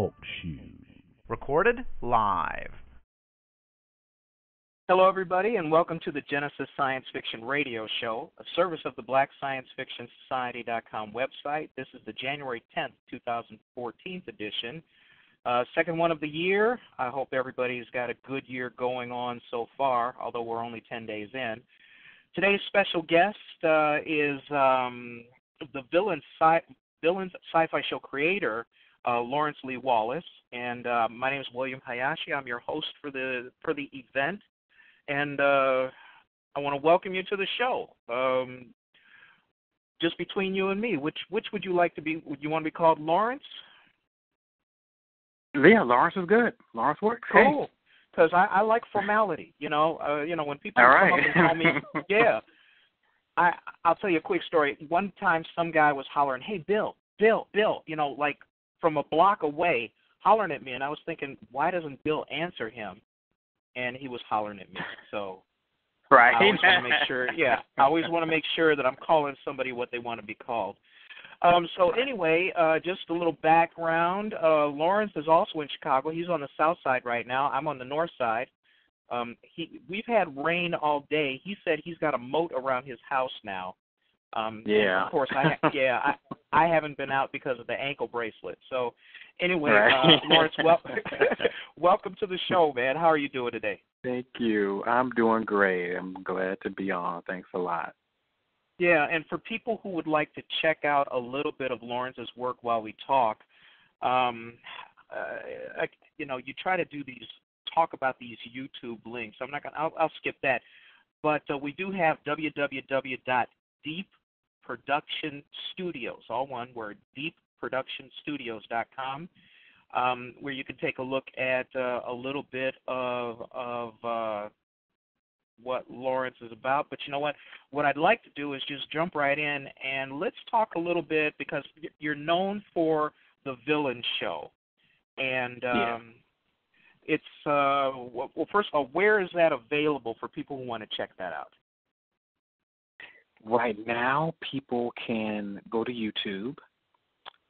Talk Shoe. Recorded live. Hello, everybody, and welcome to the Genesis Science Fiction Radio Show, a service of the Black Science Fiction Society.com website. This is the January 10th, 2014 edition. Second one of the year. I hope everybody's got a good year going on so far, although we're only 10 days in. Today's special guest is the Villans Sci-Fi show creator, Lawrence Lee Wallace, and my name is William Hayashi. I'm your host for the event, and I want to welcome you to the show. Just between you and me, which would you like to be? Would you want to be called Lawrence? Yeah, Lawrence is good. Lawrence works. Cool. Because I like formality. You know, when people come up and call me, yeah. I'll tell you a quick story. One time, some guy was hollering, "Hey, Bill," you know, like from a block away, hollering at me, and I was thinking, why doesn't Bill answer him? And he was hollering at me. So right. I always want to make sure. Yeah, I always want to make sure that I'm calling somebody what they want to be called. So anyway, just a little background. Lawrence is also in Chicago. He's on the south side right now. I'm on the north side. We've had rain all day. He said he's got a moat around his house now. Yeah. Of course, I haven't been out because of the ankle bracelet. So anyway, right. Lawrence, welcome to the show, man. How are you doing today? Thank you. I'm doing great. I'm glad to be on. Thanks a lot. Yeah, and for people who would like to check out a little bit of Lawrence's work while we talk, you try to do these, talk about these YouTube links. I'm not gonna. I'll skip that, but we do have www.deepproductionstudios, all one word, deepproductionstudios.com, where you can take a look at a little bit of what Lawrence is about. But you know what? What I'd like to do is just jump right in and let's talk a little bit, because you're known for the Villans show. And it's, well, first of all, where is that available for people who want to check that out? Right now, people can go to YouTube.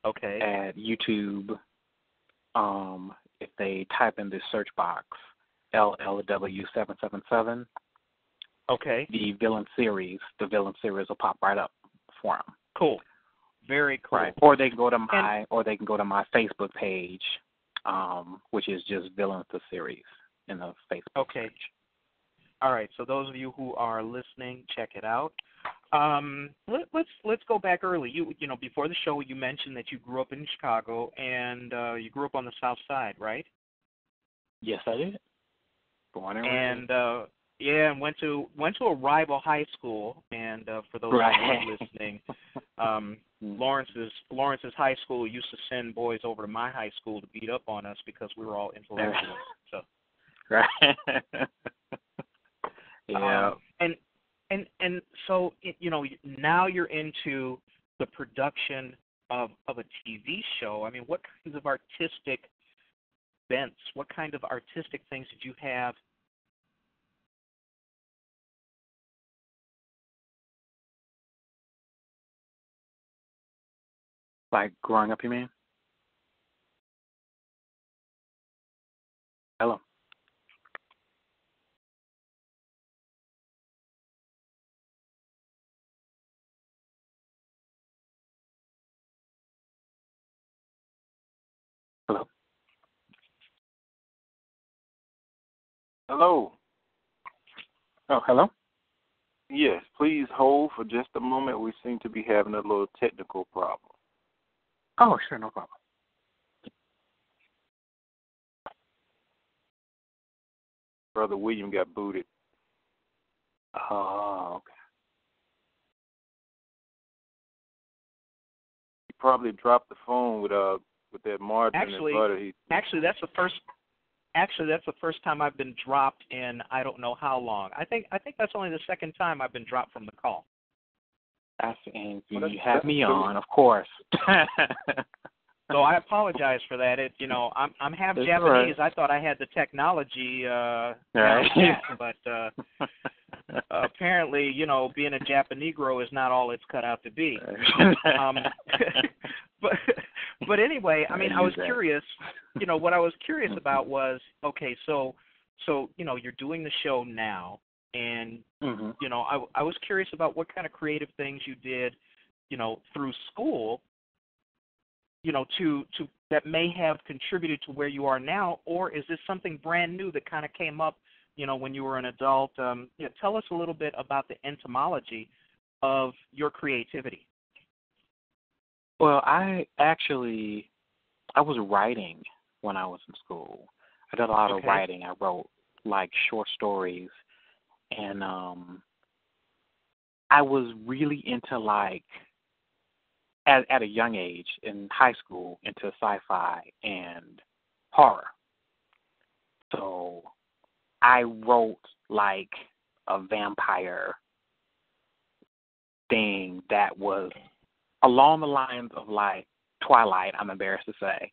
Okay. At YouTube, if they type in the search box, LLW777, okay, the Villans series will pop right up for them. Cool. Very cool. Right. Or they can go to my Facebook page, which is just Villans the series in the Facebook page. All right. So those of you who are listening, check it out. Let's go back early. You know, before the show, you mentioned that you grew up in Chicago, and you grew up on the South Side, right? Yes, I did. Born and raised. And went to a rival high school. And for those who are listening, Lawrence's high school used to send boys over to my high school to beat up on us because we were all intellectuals. So. Right. Yeah. And so, you know, now you're into the production of a TV show. I mean, what kinds of artistic bents, what kind of artistic things did you have? Like growing up, you mean? Hello. Hello. Hello. Oh, hello? Yes, please hold for just a moment. We seem to be having a little technical problem. Oh, sure, no problem. Brother William got booted. Oh, okay. He probably dropped the phone with that margin and butter. Actually, that's the first time I've been dropped in I don't know how long. I think that's only the second time I've been dropped from the call. And you have me on, of course. So I apologize for that. I'm half That's Japanese. Right. I thought I had the technology, but apparently, being a Japanegro is not all it's cut out to be. But anyway, I mean, I was curious. what I was curious about was, okay, so you're doing the show now, and I was curious about what kind of creative things you did, through school, to that may have contributed to where you are now, or is this something brand new that kind of came up, when you were an adult? Tell us a little bit about the entomology of your creativity. Well, I was writing when I was in school. I did a lot of writing. I wrote like short stories, and I was really into like at a young age in high school into sci-fi and horror. So I wrote like a vampire thing that was along the lines of like Twilight, I'm embarrassed to say,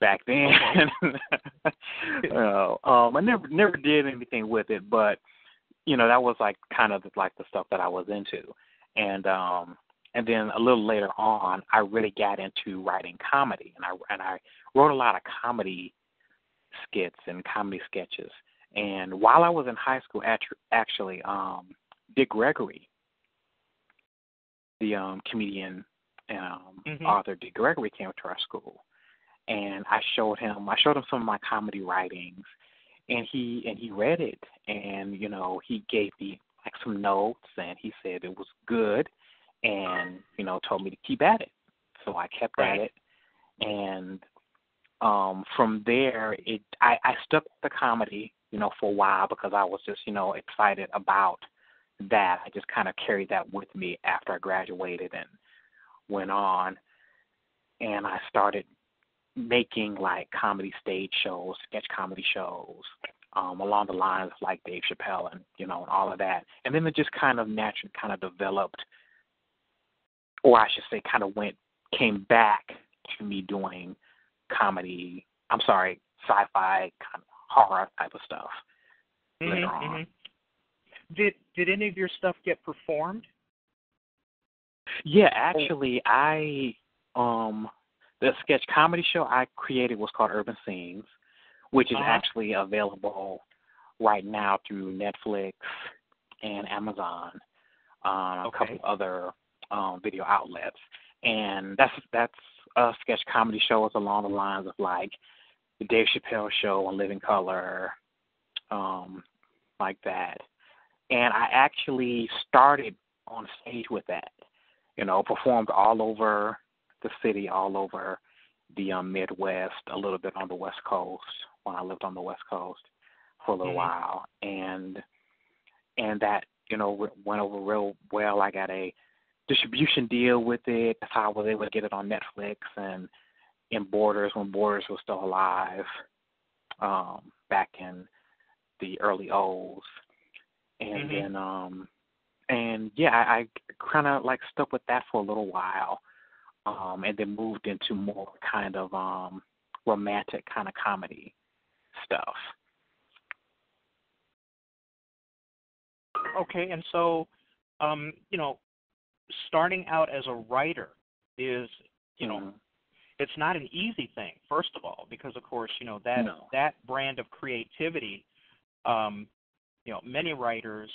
back then. I never did anything with it, but that was like kind of like the stuff that I was into. And then a little later on, I really got into writing comedy, and I wrote a lot of comedy skits and comedy sketches. And while I was in high school, actually, Dick Gregory, the comedian and author Dick Gregory, came to our school, and I showed him some of my comedy writings, and he read it, and he gave me like some notes, and he said it was good, and told me to keep at it. So I kept at it, and from there I stuck with the comedy for a while because I was just excited about that. I just kind of carried that with me after I graduated and went on, and I started making like comedy stage shows, sketch comedy shows, along the lines of like Dave Chappelle and all of that. And then it just kind of naturally kind of developed, or I should say came back to me doing sci-fi kind of horror type of stuff later on. Did any of your stuff get performed? Yeah, actually, the sketch comedy show I created was called Urban Scenes, which is actually available right now through Netflix and Amazon, a couple other video outlets. And that's a sketch comedy show. It's along the lines of like the Dave Chappelle Show on Living Color, like that. And I actually started on stage with that, performed all over the city, all over the Midwest, a little bit on the West Coast when I lived on the West Coast for a little while. And that, went over real well. I got a distribution deal with it. That's how I was able to get it on Netflix and in Borders, when Borders was still alive, back in the early O's. And then, I kind of like stuck with that for a little while, and then moved into more kind of romantic kind of comedy stuff. Okay, and so, starting out as a writer is, it's not an easy thing, first of all, because, of course, that brand of creativity, many writers,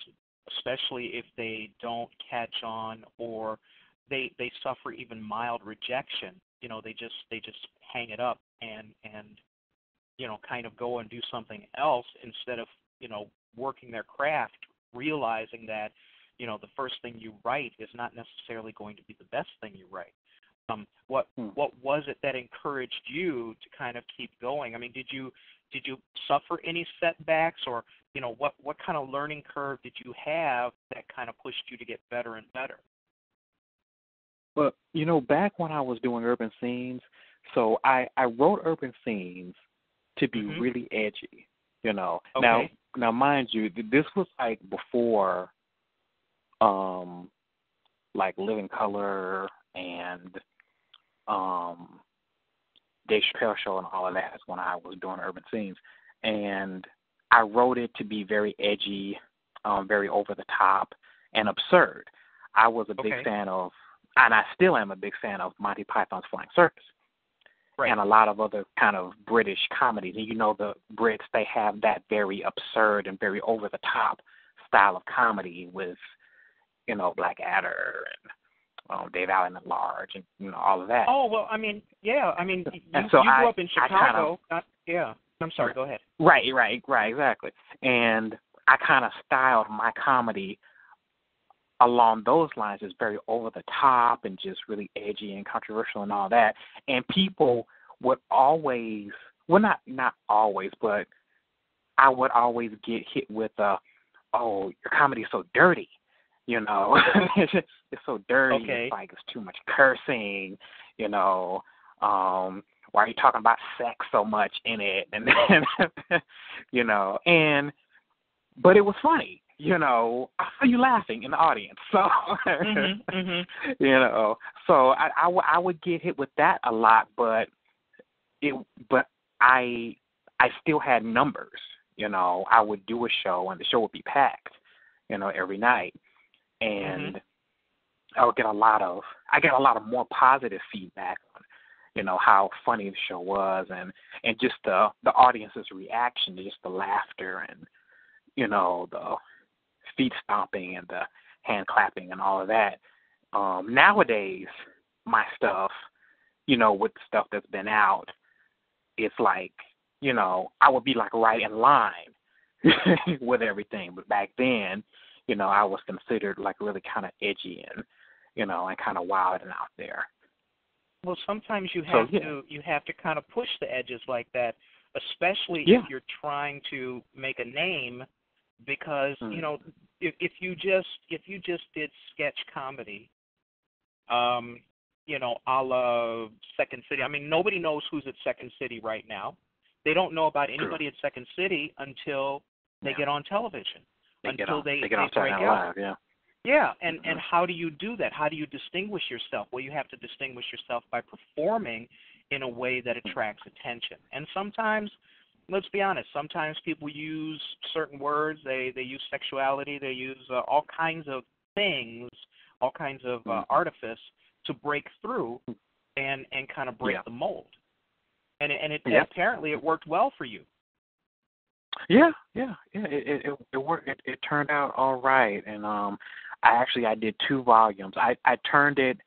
especially if they don't catch on or they suffer even mild rejection, they just hang it up and kind of go and do something else instead of, working their craft, realizing that, the first thing you write is not necessarily going to be the best thing you write. What was it that encouraged you to kind of keep going? I mean, did you suffer any setbacks, or what kind of learning curve did you have that kind of pushed you to get better and better? Well, back when I was doing Urban Scenes, so I wrote Urban Scenes to be really edgy, Okay. Now, mind you, this was like before, like Living Color and Dave Chappelle Show and all of that is when I was doing Urban Scenes. And I wrote it to be very edgy, very over the top, and absurd. I was a big fan of, and I still am a big fan of Monty Python's Flying Circus. Right. and a lot of other kind of British comedies. And the Brits, they have that very absurd and very over-the-top style of comedy with, Blackadder and Dave Allen at Large and all of that. Oh, well, you and so you grew up in Chicago. Yeah. I'm sorry, right. Go ahead. Right, exactly. And I kind of styled my comedy along those lines, is very over the top and just really edgy and controversial and all that. And people would always, well, not always, but I would always get hit with oh, your comedy is so dirty, it's so dirty. Okay. It's like it's too much cursing, why are you talking about sex so much in it? And but it was funny. I saw you laughing in the audience, so so I would get hit with that a lot, but I still had numbers. I would do a show and the show would be packed, every night, and I get a lot of more positive feedback on how funny the show was, and just the audience's reaction, just the laughter and the feet stomping and the hand clapping and all of that. Nowadays, my stuff, with the stuff that's been out, it's like, I would be like right in line with everything. But back then, I was considered like really kind of edgy and, and kind of wild and out there. Well, sometimes you have to kind of push the edges like that, especially if you're trying to make a name, because if you just did sketch comedy, a la Second City. Nobody knows who's at Second City right now. They don't know about anybody at Second City until they get on television, they until get on they break out. Live, Yeah, and how do you do that? How do you distinguish yourself? Well, you have to distinguish yourself by performing in a way that attracts attention. And sometimes, let's be honest, sometimes people use certain words. They use sexuality. They use all kinds of things, all kinds of artifice to break through and kind of break the mold. And apparently it worked well for you. Yeah. It worked. It turned out all right. And I did 2 volumes. I turned it.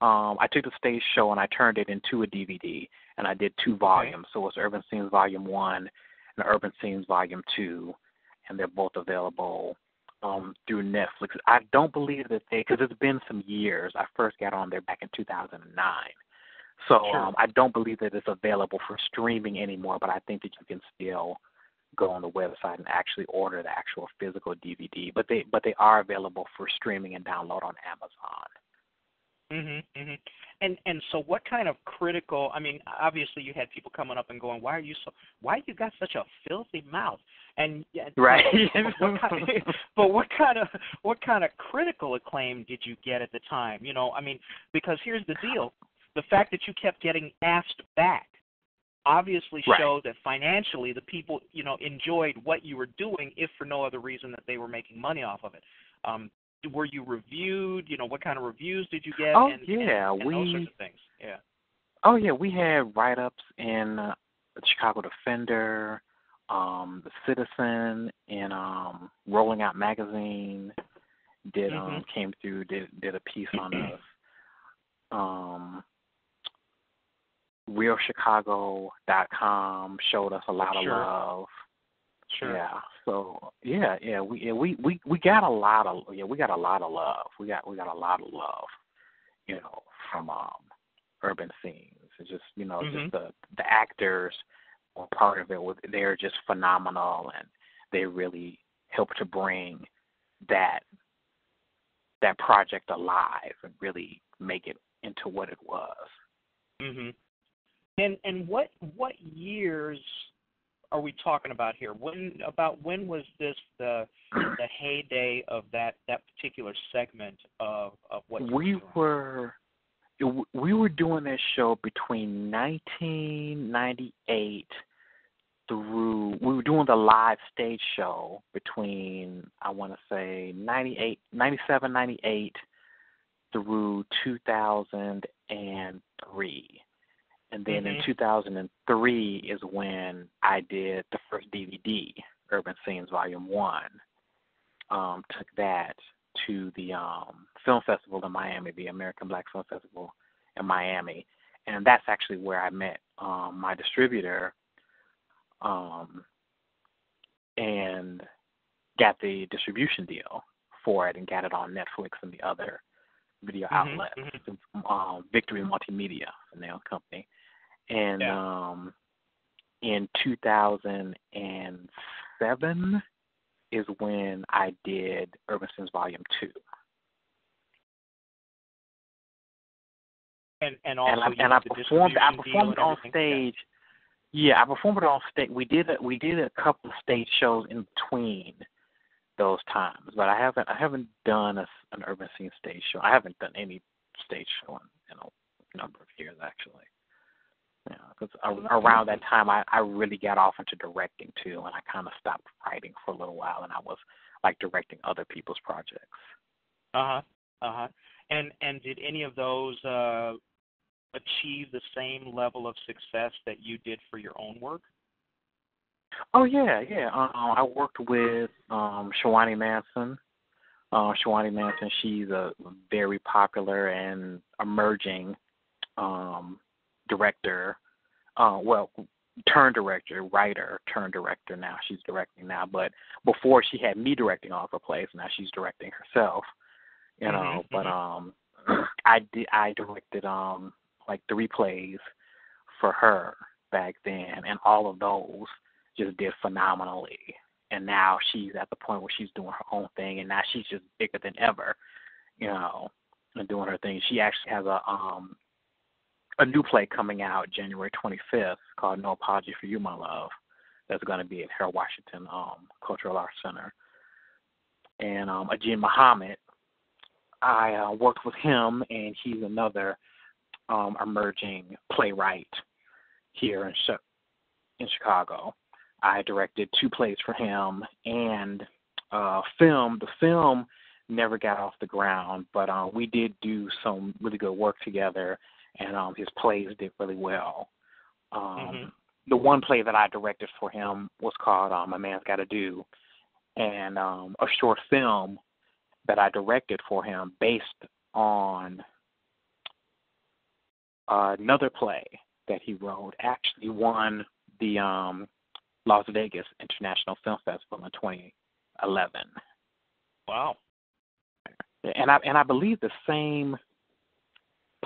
I took the stage show and I turned it into a DVD, and I did 2 volumes. So it's Urban Scenes Volume 1 and Urban Scenes Volume 2, and they're both available through Netflix. I don't believe that because it's been some years. I first got on there back in 2009. So I don't believe that it's available for streaming anymore, but I think that you can still go on the website and actually order the actual physical DVD. But they are available for streaming and download on Amazon. And so what kind of critical, obviously you had people coming up and going, why you got such a filthy mouth? And right. But what kind of critical acclaim did you get at the time? Because here's the deal. The fact that you kept getting asked back obviously showed that financially the people, enjoyed what you were doing, if for no other reason that they were making money off of it. Were you reviewed? What kind of reviews did you get? Oh, and those sorts of things. Yeah. Oh, yeah. We had write-ups in the Chicago Defender, the Citizen, and Rolling Out Magazine. Came through, did a piece on us. RealChicago.com showed us a lot of love. Sure. Yeah. So we got a lot of love. We got a lot of love, from Urban Scenes. It's just just the actors were part of it. They're just phenomenal, and they really helped to bring that project alive and really make it into what it was. And what years are we talking about here? When was this the heyday of that particular segment of what you were doing? We were doing this show between 1998 through, we were doing the live stage show between, I want to say 97, 98 through 2003. And then in 2003 is when I did the first DVD, Urban Scenes Volume 1. Took that to the film festival in Miami, the American Black Film Festival in Miami. And that's actually where I met my distributor and got the distribution deal for it and got it on Netflix and the other video outlets. Victory Multimedia, the name of the company. And in 2007 is when I did Urban Scenes Volume 2. And I performed on stage. Yeah, I performed it on stage. We did a couple of stage shows in between those times, but I haven't done an Urban Scene stage show. I haven't done any stage show in a number of years, actually. Yeah, because around that time I really got off into directing too, and I kind of stopped writing for a little while, and I was like directing other people's projects. And did any of those achieve the same level of success that you did for your own work? Oh yeah. I worked with Shawani Manson. Shawani Manson, she's a very popular and emerging director. Turned director, writer, turned director now. She's directing now, but before she had me directing all of her plays. Now she's directing herself. You know, but I directed like 3 plays for her back then, and all of those just did phenomenally. And now she's at the point where she's doing her own thing, and now she's just bigger than ever, you know, and doing her thing. She actually has a new play coming out January 25th called No Apology for You, My Love. That's going to be at Harold Washington Cultural Arts Center. And Ajin Muhammad, I worked with him, and he's another emerging playwright here in Chicago. I directed 2 plays for him and film. The film never got off the ground, but we did do some really good work together, and his plays did really well. The one play that I directed for him was called A Man's Gotta Do, and a short film that I directed for him based on another play that he wrote actually won the Las Vegas International Film Festival in 2011. Wow. And I believe the same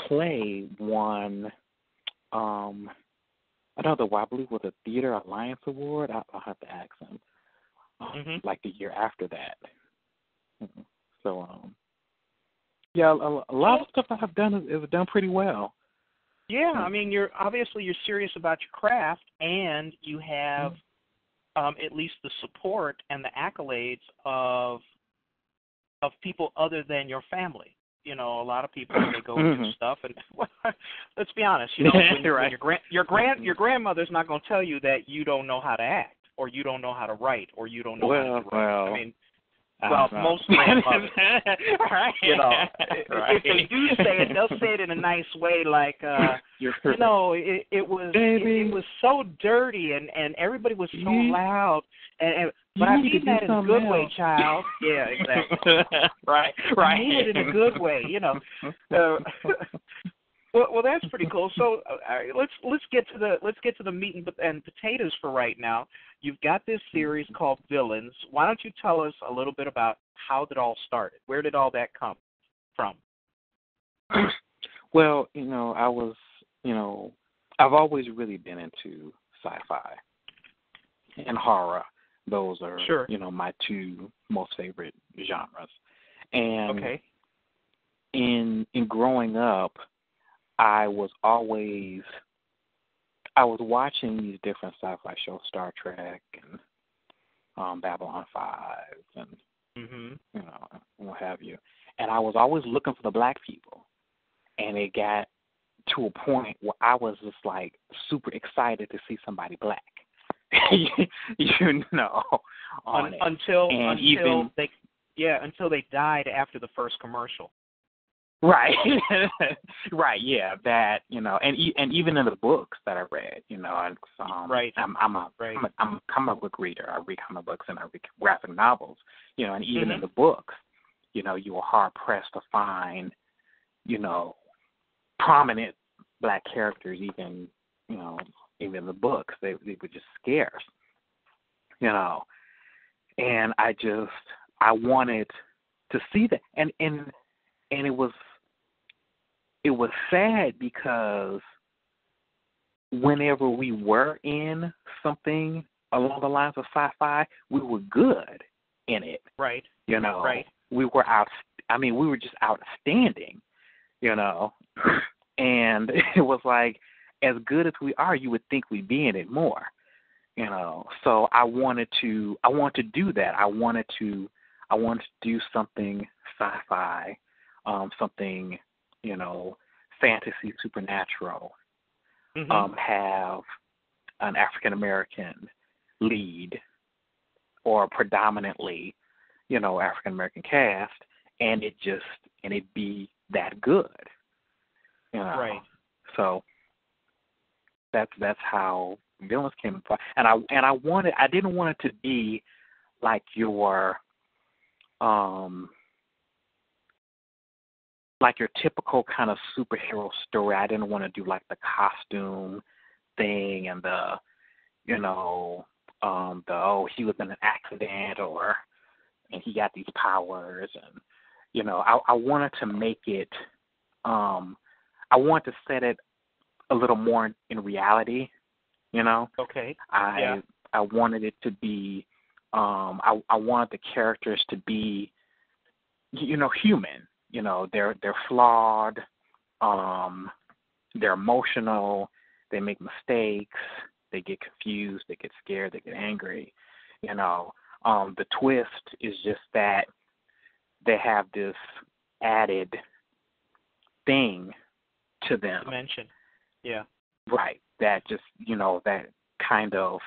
play won another, I believe, was a Theater Alliance Award. I'll have to ask him. Like the year after that. So, yeah, a lot of stuff I have done is done pretty well. Yeah, I mean, you're serious about your craft, and you have at least the support and the accolades of people other than your family. You know, a lot of people, they go through stuff, and let's be honest, you know, when your grandmother's not going to tell you that you don't know how to act, or you don't know how to write, or you don't know how to write. I mean, most grandmothers, you know, if they do say it, they'll say it in a nice way, like, you know, it was so dirty, and everybody was so loud, but I mean that in a good way, child. Yeah, exactly. Right. I mean it in a good way, you know. Well, that's pretty cool. So let's get to the meat and potatoes for right now. You've got this series called Villans. Why don't you tell us a little bit about how it all started? Where did all that come from? Well, you know, I've always really been into sci-fi and horror. Those are, you know, my 2 most favorite genres. And in growing up, I was watching these different sci-fi shows, Star Trek and Babylon 5 and you know, and what have you. And I was always looking for the black people. And it got to a point where I was just like super excited to see somebody black. You know, until they died after the first commercial. Right, right, yeah, that and even in the books that I read, Right. I'm a comic book reader. I read comic books and I read graphic novels, and even in the books, you were hard pressed to find, prominent black characters. Even even in the books, they were just scarce, and I wanted to see that, and it was sad because whenever we were in something along the lines of sci-fi, we were good in it. Right. Right. We were we were just outstanding, and it was like, as good as we are, you would think we'd be in it more, So I wanted to do that. I wanted to do something sci-fi, something, fantasy, supernatural, have an African American lead or predominantly, African American cast, and it be that good, Right. So that's how Villans came about, and I didn't want it to be like your typical kind of superhero story. I didn't want to do like the costume thing and the he was in an accident and he got these powers, and I wanted to make it I wanted to set it a little more in reality, Okay. I wanted it to be I wanted the characters to be human. They're flawed, they're emotional, they make mistakes, they get confused, they get scared, they get angry. The twist is just that they have this added thing to them. Dimension. Yeah. Right. That just, that kind of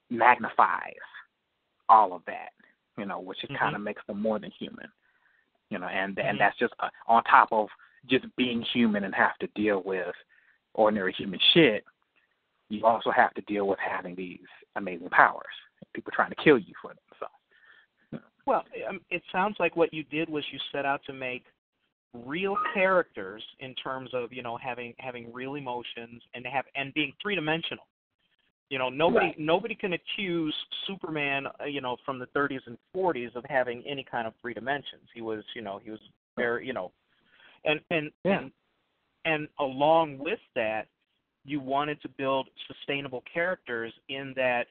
magnifies all of that, which it kind of makes them more than human. And that's just on top of just being human and have to deal with ordinary human shit. You also have to deal with having these amazing powers. People trying to kill you for them. So, well, it sounds like what you did was you set out to make real characters in terms of having real emotions and being three-dimensional. Nobody can accuse Superman, from the 30s and 40s of having any kind of three dimensions. He was very, and along with that, you wanted to build sustainable characters in that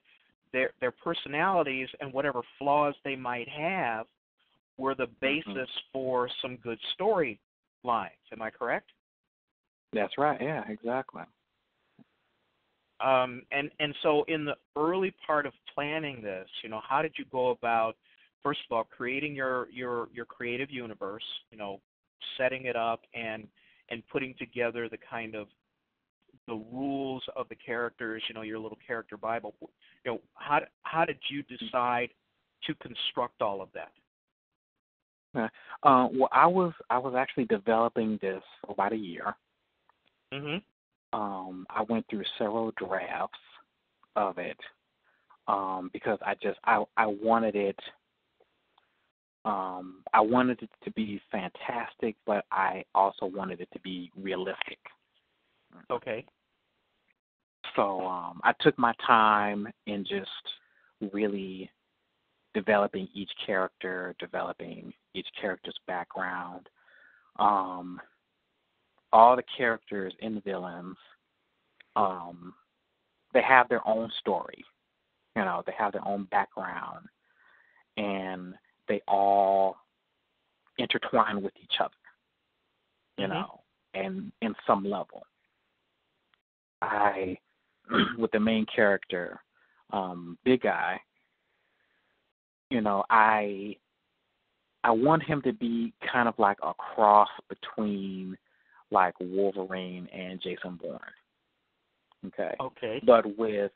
their personalities and whatever flaws they might have were the basis for some good story lines. Am I correct? That's right. Yeah, exactly. And so in the early part of planning this, how did you go about, first of all, creating your creative universe, setting it up and putting together the kind of the rules of the characters, your little character Bible. How did you decide to construct all of that? Well, I was actually developing this for about a year. I went through several drafts of it because I wanted it. I wanted it to be fantastic, but I also wanted it to be realistic. Okay. So I took my time in just really developing each character, developing each character's background. All the characters in Villans, they have their own story. They have their own background, and they all intertwine with each other, and in some level. With the main character, Big Guy, I want him to be kind of like a cross between like Wolverine and Jason Bourne. Okay. Okay. But with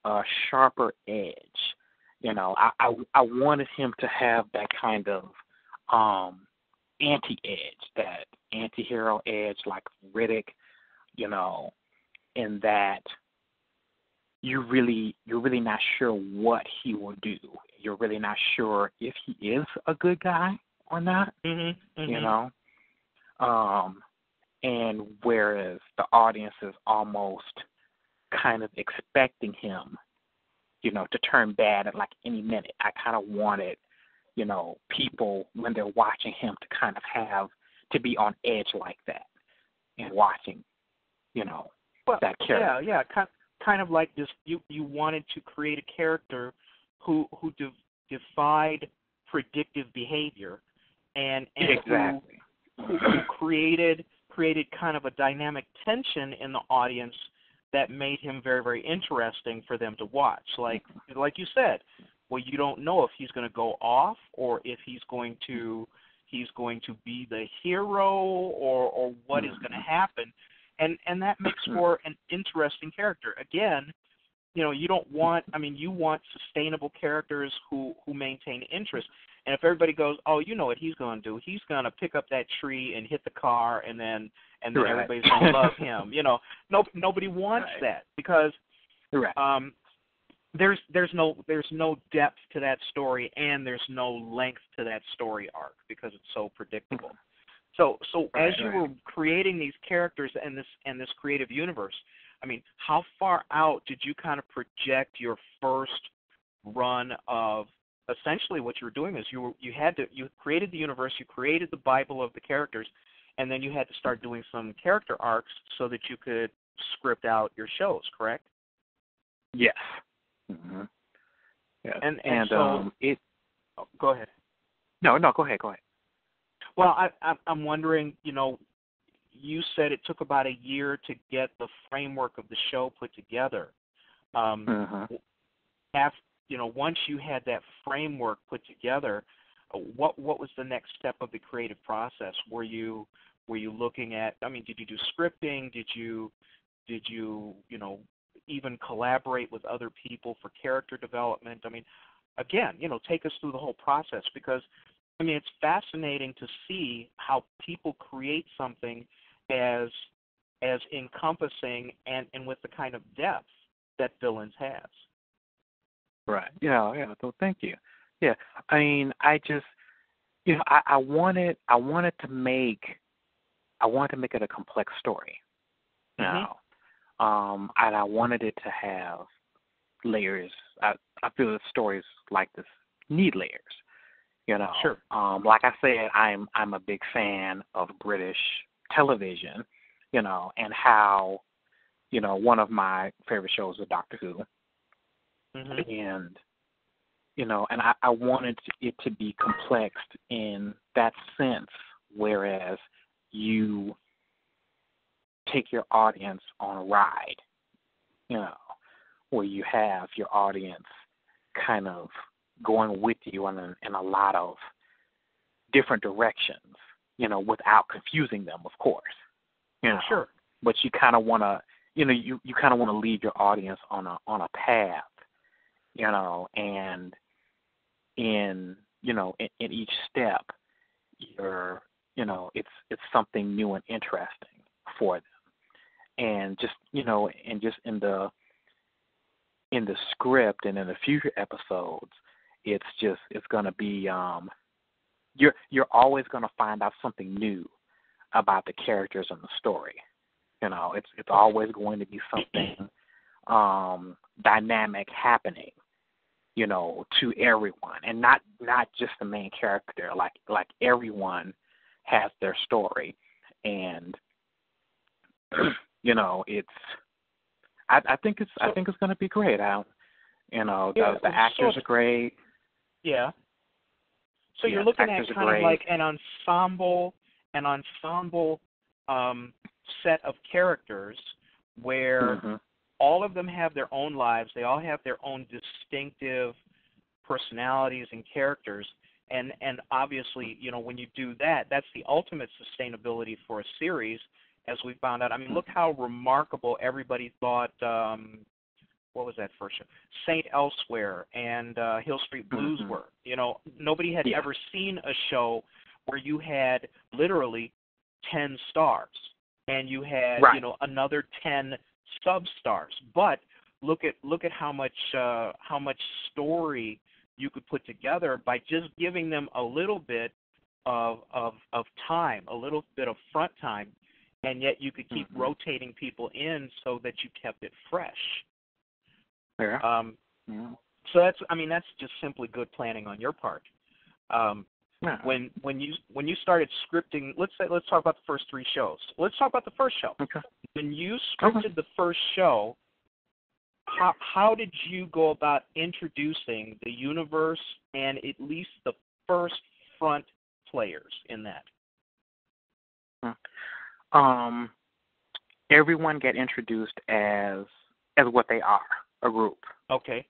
a sharper edge. I wanted him to have that kind of anti-edge, that anti-hero edge, like Riddick, in that you're really not sure what he will do. You're really not sure if he is a good guy or not. And whereas the audience is almost kind of expecting him, to turn bad at like any minute. I kind of wanted, people when they're watching him to kind of to be on edge like that and watching, that character. Yeah, kind of like this. You wanted to create a character who defied predictive behavior, and exactly. who created kind of a dynamic tension in the audience that made him very, very interesting for them to watch. Like you said, well, you don't know if he's going to go off or if he's going to be the hero or what is going to happen, and that makes for an interesting character. Again, you don't want. I mean, you want sustainable characters who maintain interest. And if everybody goes, oh, you know what he's going to do? He's going to pick up that tree and hit the car, and then right. everybody's going to love him. Nobody wants right. that because right. There's no depth to that story, and there's no length to that story arc because it's so predictable. So right, as you were creating these characters and this creative universe, I mean, how far out did you kind of project your first run of? Essentially, what you were doing is you created the universe, you created the Bible of the characters, and then you had to start doing some character arcs so that you could script out your shows. Correct? Yes. Mm-hmm. Yes. And so it. Oh, go ahead. No, go ahead. Well, I'm wondering. You said it took about a year to get the framework of the show put together. Once you had that framework put together, what was the next step of the creative process? Were you looking at? I mean, did you do scripting? Did you even collaborate with other people for character development? I mean, again, take us through the whole process because, I mean, it's fascinating to see how people create something as encompassing and with the kind of depth that Villans has. Right. Yeah. So thank you. Yeah. I mean, I just, I wanted to make it a complex story. Now, and I wanted it to have layers. I feel that stories like this need layers. Sure. Like I said, I'm a big fan of British television. And how, one of my favorite shows is Doctor Who. And, and I wanted it to be complex in that sense, whereas you take your audience on a ride, where you have your audience kind of going with you in a lot of different directions, without confusing them, of course. Sure. But you kind of want to, you kind of want to lead your audience on a path. And in each step, it's something new and interesting for them. And just, in the script and in the future episodes, it's going to be, you're always going to find out something new about the characters and the story. It's always going to be something dynamic happening, to everyone, and not just the main character. Like everyone has their story, and it's. I think it's going to be great. The actors are great. Yeah. So you're looking at kind of like an ensemble set of characters where all of them have their own lives. They all have their own distinctive personalities and characters. And obviously, when you do that, that's the ultimate sustainability for a series, as we found out. I mean, look how remarkable everybody thought, what was that first show? Saint Elsewhere and Hill Street Blues were. Nobody had ever seen a show where you had literally 10 stars, and you had another 10 sub-stars. But look at how much story you could put together by just giving them a little bit of time, a little bit of front time, and yet you could keep rotating people in so that you kept it fresh. Yeah. So that's just simply good planning on your part. When you started scripting, let's talk about the first 3 shows. Let's talk about the first show. Okay. When you scripted the first show, how did you go about introducing the universe and at least the first front players in that? Everyone get introduced as what they are, a group. Okay.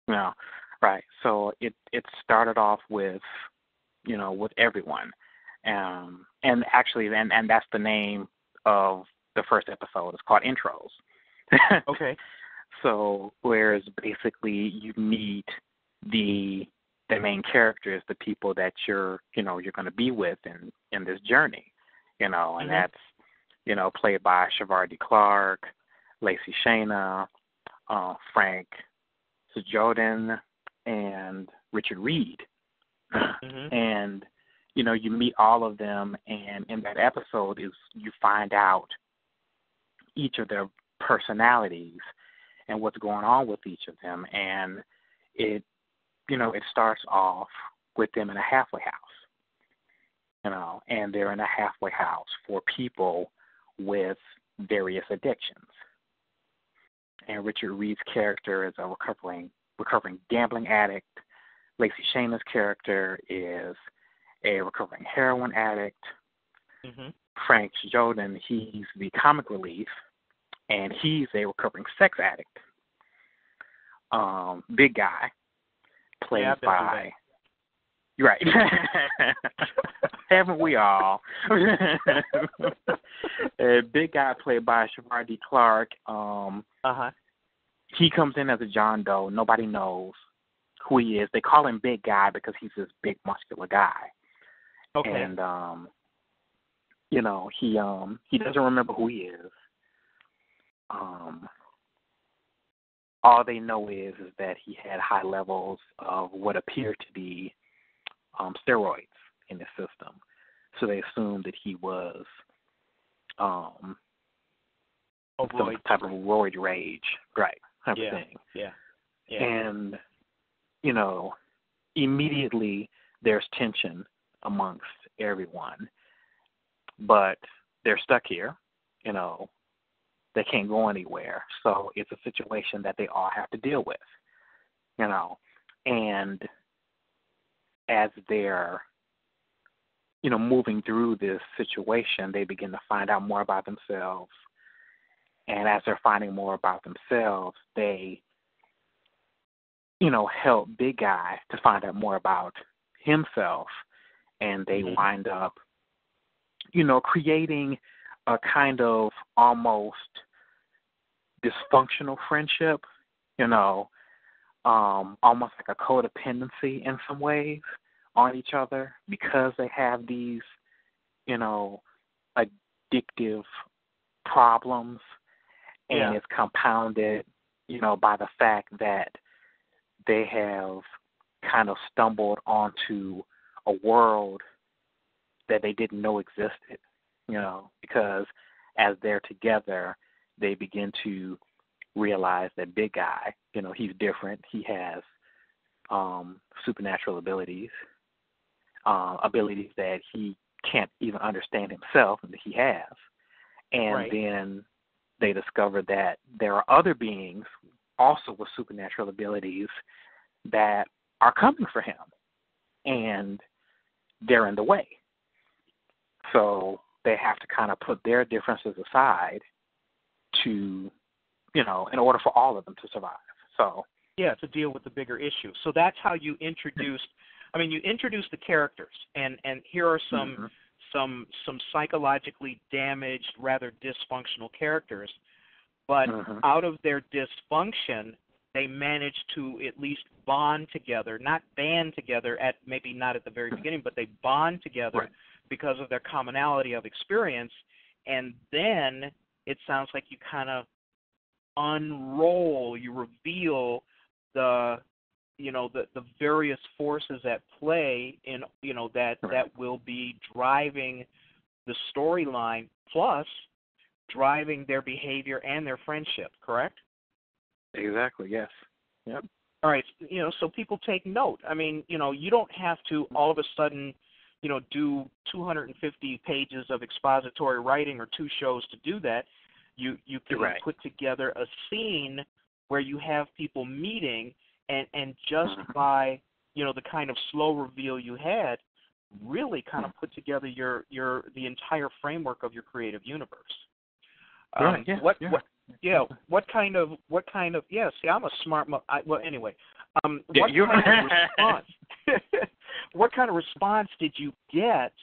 Yeah, right. So it started off with, with everyone, and actually, and that's the name of the first episode. It's called Intros. Okay. So whereas basically you meet the main characters, the people that you're going to be with in this journey, and that's played by Shavardi Clark, Lacey Shayna, Frank Jordan, and Richard Reed. And you meet all of them, and in that episode you find out each of their personalities and what's going on with each of them, and it starts off with them in a halfway house, and they're in a halfway house for people with various addictions. And Richard Reed's character is a recovering gambling addict. Lacey Shayna's character is a recovering heroin addict. Frank Jordan, he's the comic relief, and he's a recovering sex addict. Big Guy, played by... Right. Haven't we all? Big Guy, played by Shavardi Clark. He comes in as a John Doe. Nobody knows who he is. They call him Big Guy because he's this big, muscular guy. Okay. And he doesn't remember who he is. All they know is that he had high levels of what appeared to be steroids in his system. So they assumed that he was some type of roid rage, right? Type of thing. Yeah. And immediately there's tension amongst everyone, but they're stuck here. They can't go anywhere. So it's a situation that they all have to deal with, and as they're, moving through this situation, they begin to find out more about themselves. And as they're finding more about themselves, they, help Big Guy to find out more about himself. And they wind up, creating a kind of almost dysfunctional friendship, almost like a codependency in some ways on each other, because they have these, addictive problems, and it's compounded, by the fact that they have kind of stumbled onto a world that they didn't know existed, because as they're together, they begin to realize that Big Guy, he's different. He has supernatural abilities, abilities that he can't even understand himself and that he has. And then they discover that there are other beings also with supernatural abilities that are coming for him, and they're in the way. So they have to kind of put their differences aside to, in order for all of them to survive. So to deal with the bigger issue. So that's how you introduced. You introduced the characters, and here are some psychologically damaged, rather dysfunctional characters. But out of their dysfunction, they manage to at least bond together, not band together at maybe not at the very beginning, but they bond together because of their commonality of experience. And then it sounds like you kind of unroll, you reveal the various forces at play in, that will be driving the storyline, plus driving their behavior and their friendship, correct? Exactly, yes. Yep. All right, so people take note. I mean, you don't have to all of a sudden, do 250 pages of expository writing or 2 shows to do that. You can put together a scene where you have people meeting, and just by, the kind of slow reveal you had, really kind of put together the entire framework of your creative universe. What kind of see, I'm a smart anyway. What kind of response did you get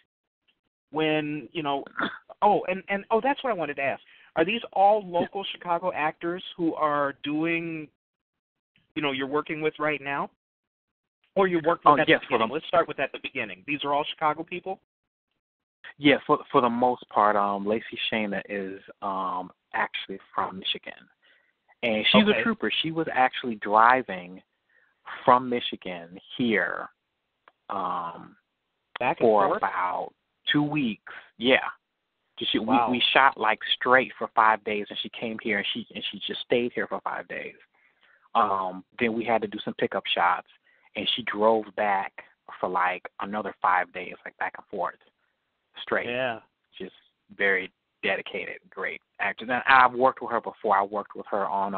when, that's what I wanted to ask. Are these all local Chicago actors who are doing, you're working with right now? Or you worked with at the beginning? Let's start with at the beginning. These are all Chicago people? Yeah, for the most part, Lacey Shana is actually from Michigan. And she's a trooper. She was actually driving from Michigan here for about 2 weeks. Yeah. We shot like straight for 5 days, and she came here and she just stayed here for 5 days. Then we had to do some pickup shots, and she drove back for like another 5 days, like back and forth, straight. Yeah. Just very dedicated, great actor. And I've worked with her before. I worked with her on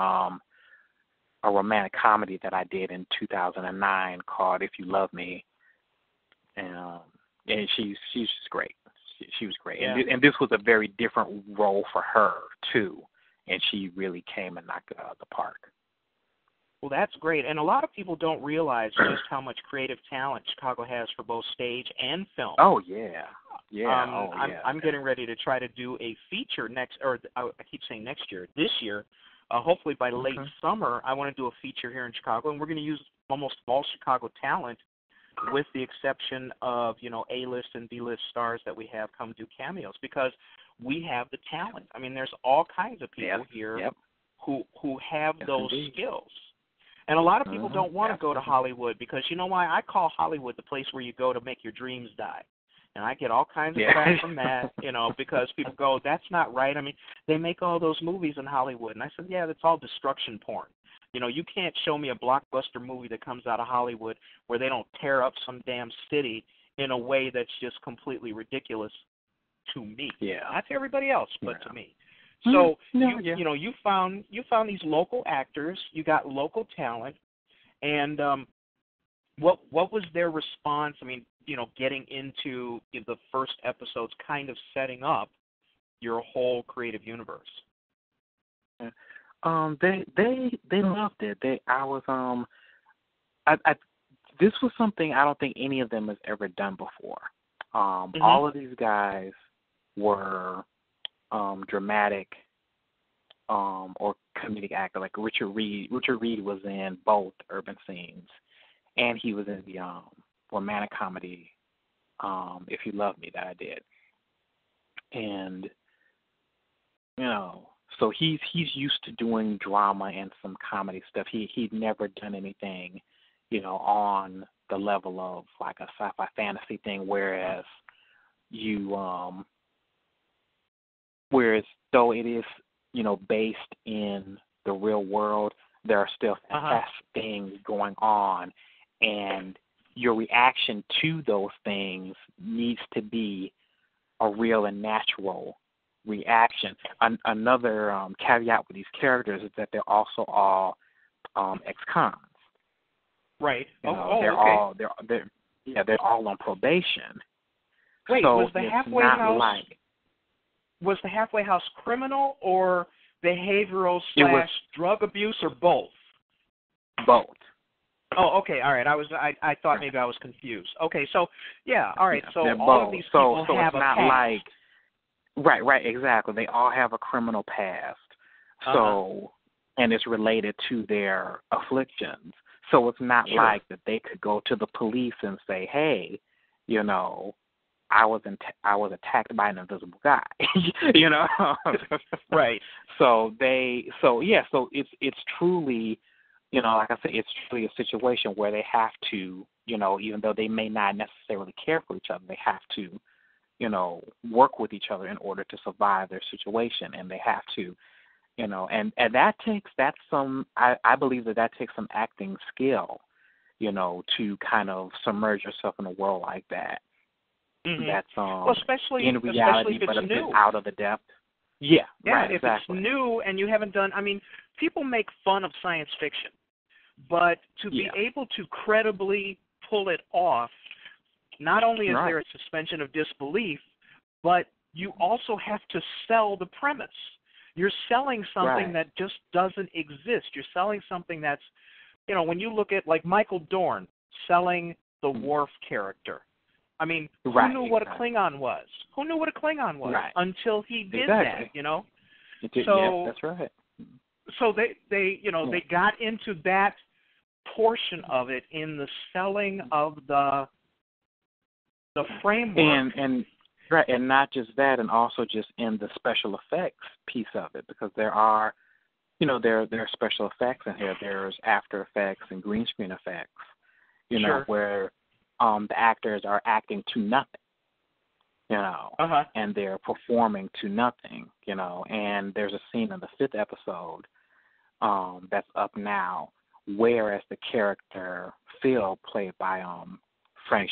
a romantic comedy that I did in 2009 called If You Love Me, and she's just great. She was great, and this was a very different role for her too, and she really came and knocked it out of the park. Well, that's great, and a lot of people don't realize just how much creative talent Chicago has for both stage and film. Oh yeah, yeah. I'm getting ready to try to do a feature I keep saying next year. This year, hopefully by late summer, I want to do a feature here in Chicago, and we're going to use almost all Chicago talent, with the exception of, A-list and B-list stars that we have come do cameos, because we have the talent. I mean, there's all kinds of people here who have those skills. And a lot of people don't want to go to Hollywood because, you know why? I call Hollywood the place where you go to make your dreams die. And I get all kinds of crap from that, because people go, that's not right. I mean, they make all those movies in Hollywood. And I said, yeah, that's all destruction porn. You can't show me a blockbuster movie that comes out of Hollywood where they don't tear up some damn city in a way that's just completely ridiculous to me. Yeah. Not to everybody else, but to me. So you found these local actors, you got local talent, and what was their response? I mean, getting into the first episodes, kind of setting up your whole creative universe. They loved it. This was something I don't think any of them has ever done before. All of these guys were dramatic or comedic actor. Like Richard Reed. Richard Reed was in both Urban Scenes, and he was in the romantic comedy If You Love Me that I did. And so he's used to doing drama and some comedy stuff. He'd never done anything, on the level of like a sci-fi fantasy thing. Whereas though it is, based in the real world, there are still fantastic things going on, and your reaction to those things needs to be a real and natural reaction. Another caveat with these characters is that they're also all ex-cons. Right. They're all on probation. Wait, so was the halfway house criminal or behavioral / drug abuse, or both? Both. Oh, okay, all right. I thought maybe I was confused. Okay, so all right. So all of these people have it's not past. Like right, exactly. They all have a criminal past. So and it's related to their afflictions. So it's not like that they could go to the police and say, "Hey, you know, I was attacked by an invisible guy," you know. Right. So it's truly, you know, like I said, it's truly a situation where they have to, you know, even though they may not necessarily care for each other, they have to, you know, work with each other in order to survive their situation, and they have to, you know, and I believe that takes some acting skill, you know, to kind of submerge yourself in a world like that. Mm-hmm. That's well, especially in reality, especially if it's but a new. bit out of the depth. Yeah, right, if exactly. it's new and you haven't done, I mean, people make fun of science fiction, but to be able to credibly pull it off, not only is there a suspension of disbelief, but you also have to sell the premise. You're selling something that just doesn't exist. You're selling something that's, you know, when you look at like Michael Dorn selling the Worf character. I mean, who knew what a Klingon was? Who knew what a Klingon was until he did that, you know? So that's right. So they you know, they got into that portion of it in the selling of the framework. And not just that, and also just in the special effects piece of it, because there are, you know, there are special effects in here. There's after effects and green screen effects, you know, where the actors are acting to nothing, you know, and they're performing to nothing, you know. And there's a scene in the 5th episode that's up now, whereas the character Phil, played by Frank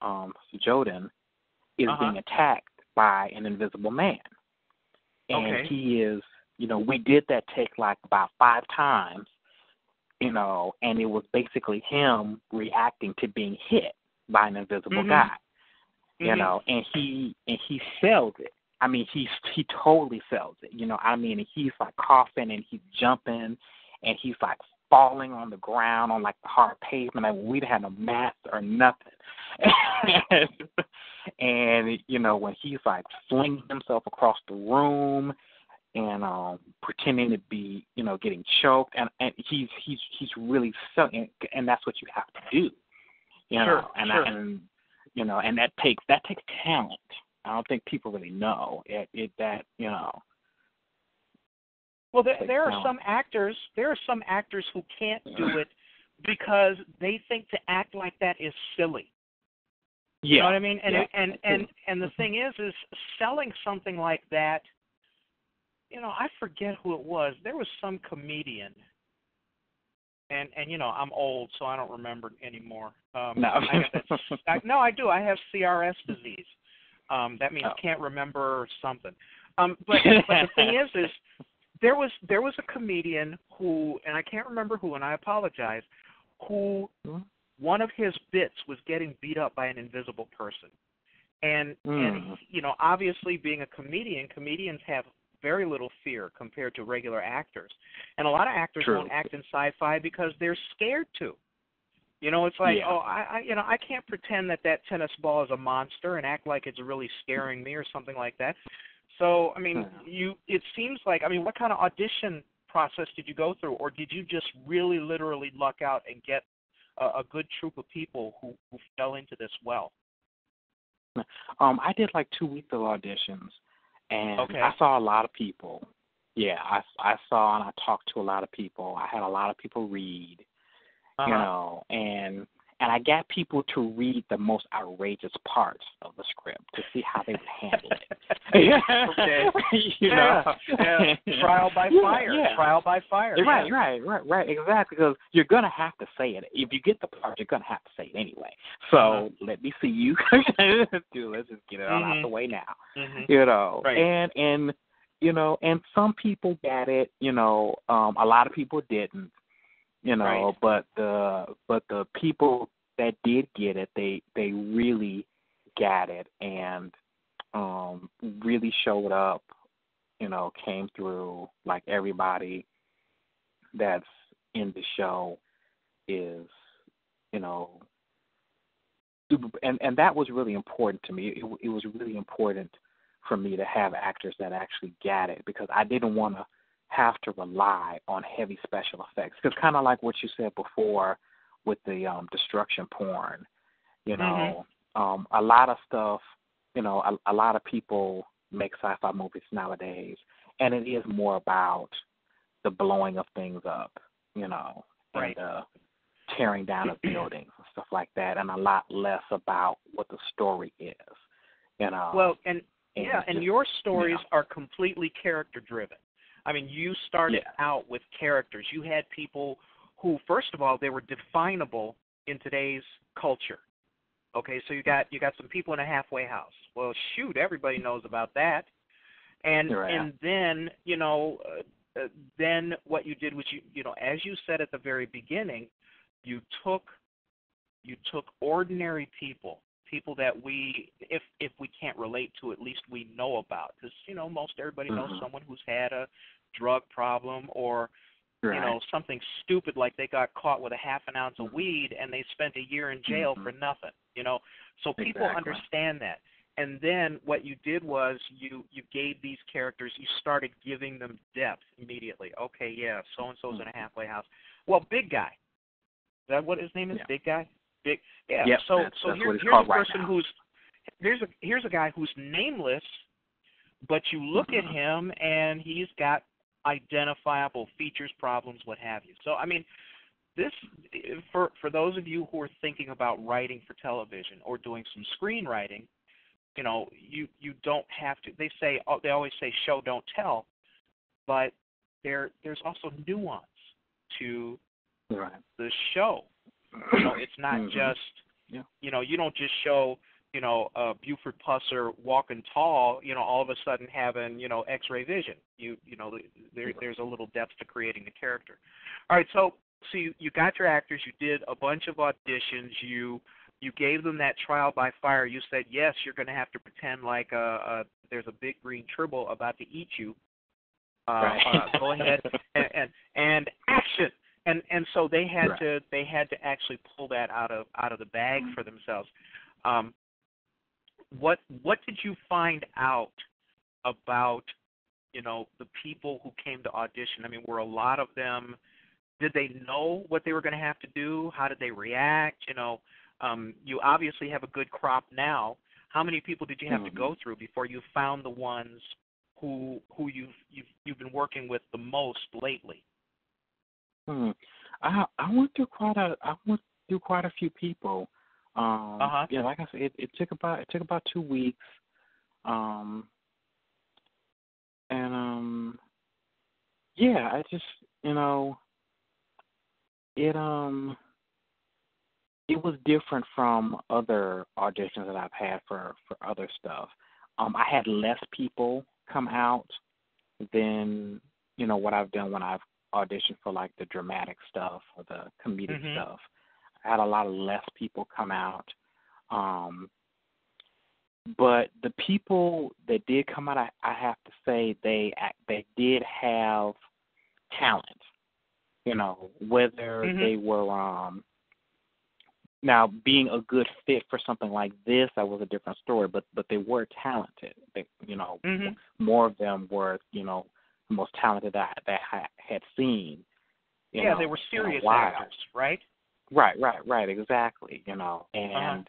Joden, is being attacked by an invisible man. And he is, you know, we did that take like about 5 times, you know, and it was basically him reacting to being hit by an invisible guy, you know, and he sells it. I mean, he totally sells it, you know. I mean, he's like coughing and he's jumping and he's like falling on the ground on like the hard pavement. I mean, we didn't have no mats or nothing. And you know, when he's like flinging himself across the room and pretending to be, you know, getting choked, and he's really selling, and that's what you have to do, you know. And you know, and that takes talent. I don't think people really know that, you know. Well, there are some actors. There are some actors who can't do it because they think to act like that is silly. You know what I mean? And the thing is selling something like that. You know, I forget who it was. There was some comedian, and you know, I'm old, so I don't remember anymore. No, I do. I have CRS disease. That means can't remember something. But the thing is there was a comedian who, and I can't remember who, and I apologize, who one of his bits was getting beat up by an invisible person. And you know, obviously being a comedian, comedians have very little fear compared to regular actors. And a lot of actors won't act in sci-fi because they're scared to. You know, it's like, I can't pretend that tennis ball is a monster and act like it's really scaring me or something like that. So, I mean, it seems like, I mean, what kind of audition process did you go through, or did you just really literally luck out and get a good troop of people who fell into this well? I did like 2 weeks of auditions, and I saw a lot of people. Yeah, I saw and I talked to a lot of people. I had a lot of people read, you know, and I got people to read the most outrageous parts of the script to see how they would handle it. You know? Trial by fire. Trial by fire. Right. Exactly, because you're gonna have to say it. If you get the part, you're gonna have to say it anyway. So let me see you. Let's just get it all out the way now. You know, and you know, and some people got it. You know, a lot of people didn't. You know, but the people that did get it, they really got it and really showed up. You know, came through. Like everybody that's in the show is, you know, super, and that was really important to me. It was really important for me to have actors that actually got it, because I didn't want to have to rely on heavy special effects. Because kind of like what you said before with the destruction porn, you know, a lot of stuff, you know, a lot of people make sci-fi movies nowadays, and it is more about the blowing of things up, you know, and tearing down of buildings and stuff like that, and a lot less about what the story is, you know. Well, and your stories are completely character-driven. I mean, you started out with characters. You had people who, first of all, they were definable in today's culture. Okay, so you got some people in a halfway house. Well, shoot, everybody knows about that. And then, you know, then what you did was you know, as you said at the very beginning, you took ordinary people that we, if we can't relate to, at least we know about, because, you know, most everybody knows someone who's had a drug problem or you know, something stupid like they got caught with a half an ounce of weed and they spent a year in jail for nothing, you know. So people understand that. And then what you did was you gave these characters, you started giving them depth immediately. Okay, yeah, so-and-so's in a halfway house. Well, Big Guy. Is that what his name is? Big Guy? Big. Yeah. Yep, so that's here's a person who's here's a guy who's nameless, but you look at him and he's got identifiable features, problems, what have you. So, I mean, this, for those of you who are thinking about writing for television or doing some screenwriting, you know, you don't have to. They always say show, don't tell, but there's also nuance to the show. You know, it's not just, you know, you don't just show, you know, Buford Pusser walking tall, you know, all of a sudden having, you know, X-ray vision. You know, there's a little depth to creating the character. All right, so you got your actors. You did a bunch of auditions. You gave them that trial by fire. You said, yes, you're going to have to pretend like there's a big green turbo about to eat you. Go ahead and action. And so they had to actually pull that out of the bag for themselves. What did you find out about, you know, the people who came to audition? I mean, were a lot of them, did they know what they were going to have to do? How did they react? You know, you obviously have a good crop now. How many people did you have to go through before you found the ones who you've been working with the most lately? I went through quite a few people. Yeah, like I said, it took about 2 weeks. Yeah, I just, you know, it was different from other auditions that I've had for other stuff. I had less people come out than, you know, what I've done when I've auditioned for like the dramatic stuff or the comedic stuff. I had a lot of less people come out. But the people that did come out, I have to say they did have talent. You know, whether they were now being a good fit for something like this, that was a different story. But they were talented. They, you know, more of them were, you know, the most talented that I had seen. You know, they were serious actors, right? Right, exactly. You know, and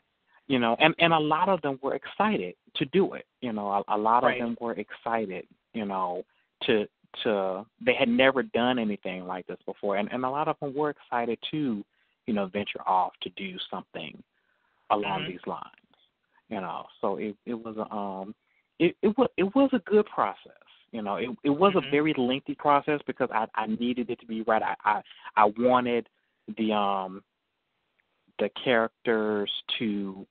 you know, and a lot of them were excited to do it. You know, a lot of them were excited. You know, to they had never done anything like this before, and a lot of them were excited to, you know, venture off to do something along these lines. You know, so it was a good process. You know, it was a very lengthy process because I needed it to be right. I wanted the characters to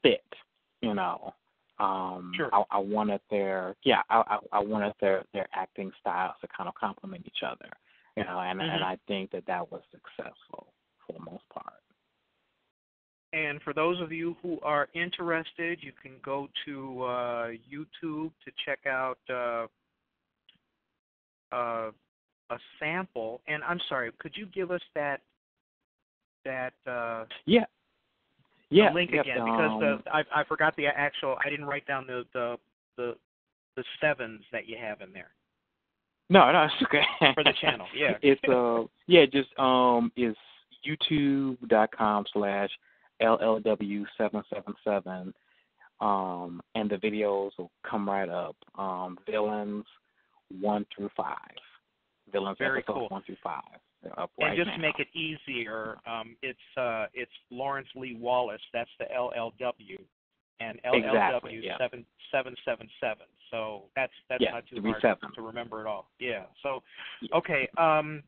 fit. You know, I wanted their I wanted their acting styles to kind of complement each other. You know, and I think that was successful for the most part. And for those of you who are interested, you can go to YouTube to check out a sample. And I'm sorry, could you give us that link again? Because I forgot the actual. I didn't write down the the 7s that you have in there? No, it's okay. For the channel, yeah. It's just it's youtube.com/LLW777, and the videos will come right up. Villains 1 through 5. Villains Very episodes cool. 1 through 5. They're up And right just now. to make it easier, it's Lawrence Lee Wallace. That's the LLW, and LLW 777. So that's not too hard to remember at all. Yeah. So, okay. All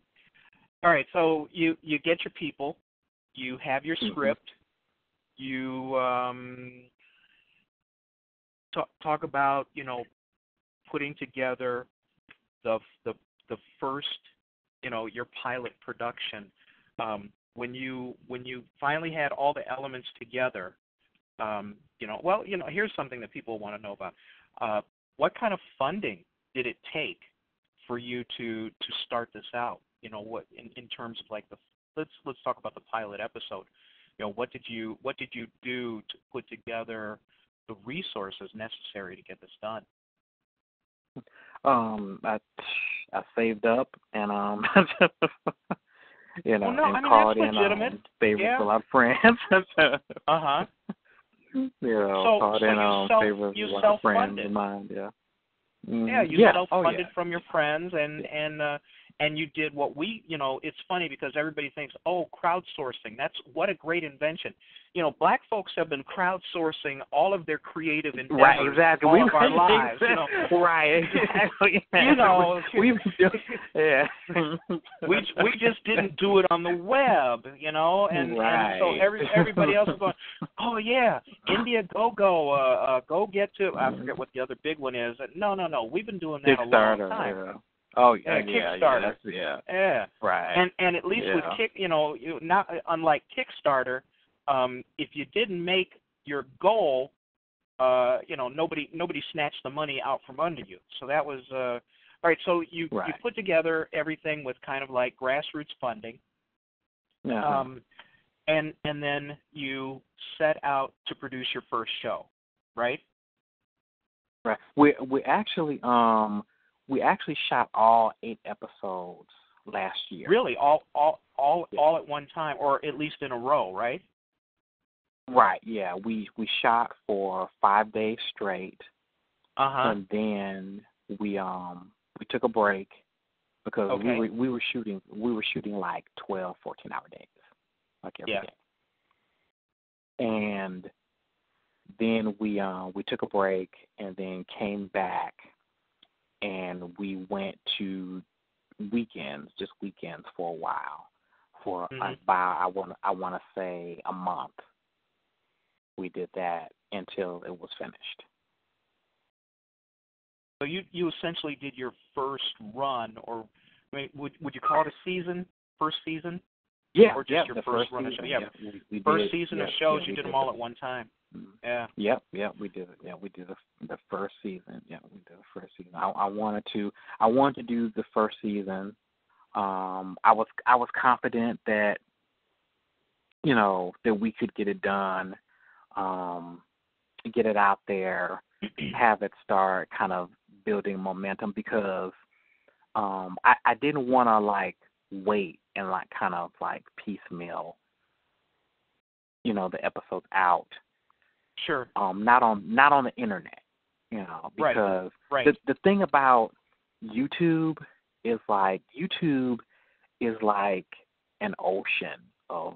right. So you get your people, you have your script, you talk about putting together the first your pilot production. When you finally had all the elements together, here's something that people want to know about. What kind of funding did it take for you to start this out? What in terms of like let's talk about the pilot episode. What did you do to put together the resources necessary to get this done? I saved up and called in favorites of our friends. Uh-huh. Called in favorites of our friends of mine. Yeah. Yeah, you self-funded from your friends, and you did what it's funny because everybody thinks, crowdsourcing, what a great invention. Black folks have been crowdsourcing all of their creative endeavors all of our lives. Right, exactly. we just didn't do it on the web, and so everybody else is going, oh yeah, India go get to, I forget what the other big one is. No, we've been doing that a long time. Yeah. Oh yeah, Kickstarter. Yeah. Right. And at least with not unlike Kickstarter, if you didn't make your goal, nobody snatched the money out from under you. So that was all right. So you put together everything with kind of like grassroots funding, and then you set out to produce your first show, right? Right. We actually shot all 8 episodes last year. Really, all at one time, or at least in a row, right? Right. Yeah. We shot for 5 days straight, and then we took a break because we were shooting like 12, 14-hour days, like every day. And then we took a break and then came back. And we went to just weekends for a while, for about I want to say a month. We did that until it was finished. So you essentially did your first run, or would you call it a season? First season? Yeah, or just your first run of shows. Yeah, we first did, season of shows. You did them all at one time. Yeah. Yep, we did it. Yeah, we did the first season. Yeah, we did the first season. I wanted to do the first season. I was confident that that we could get it done, get it out there, have it start kind of building momentum, because I didn't want to like wait and like kind of like piecemeal the episodes out. Sure. Not on the internet, because the thing about YouTube is like an ocean of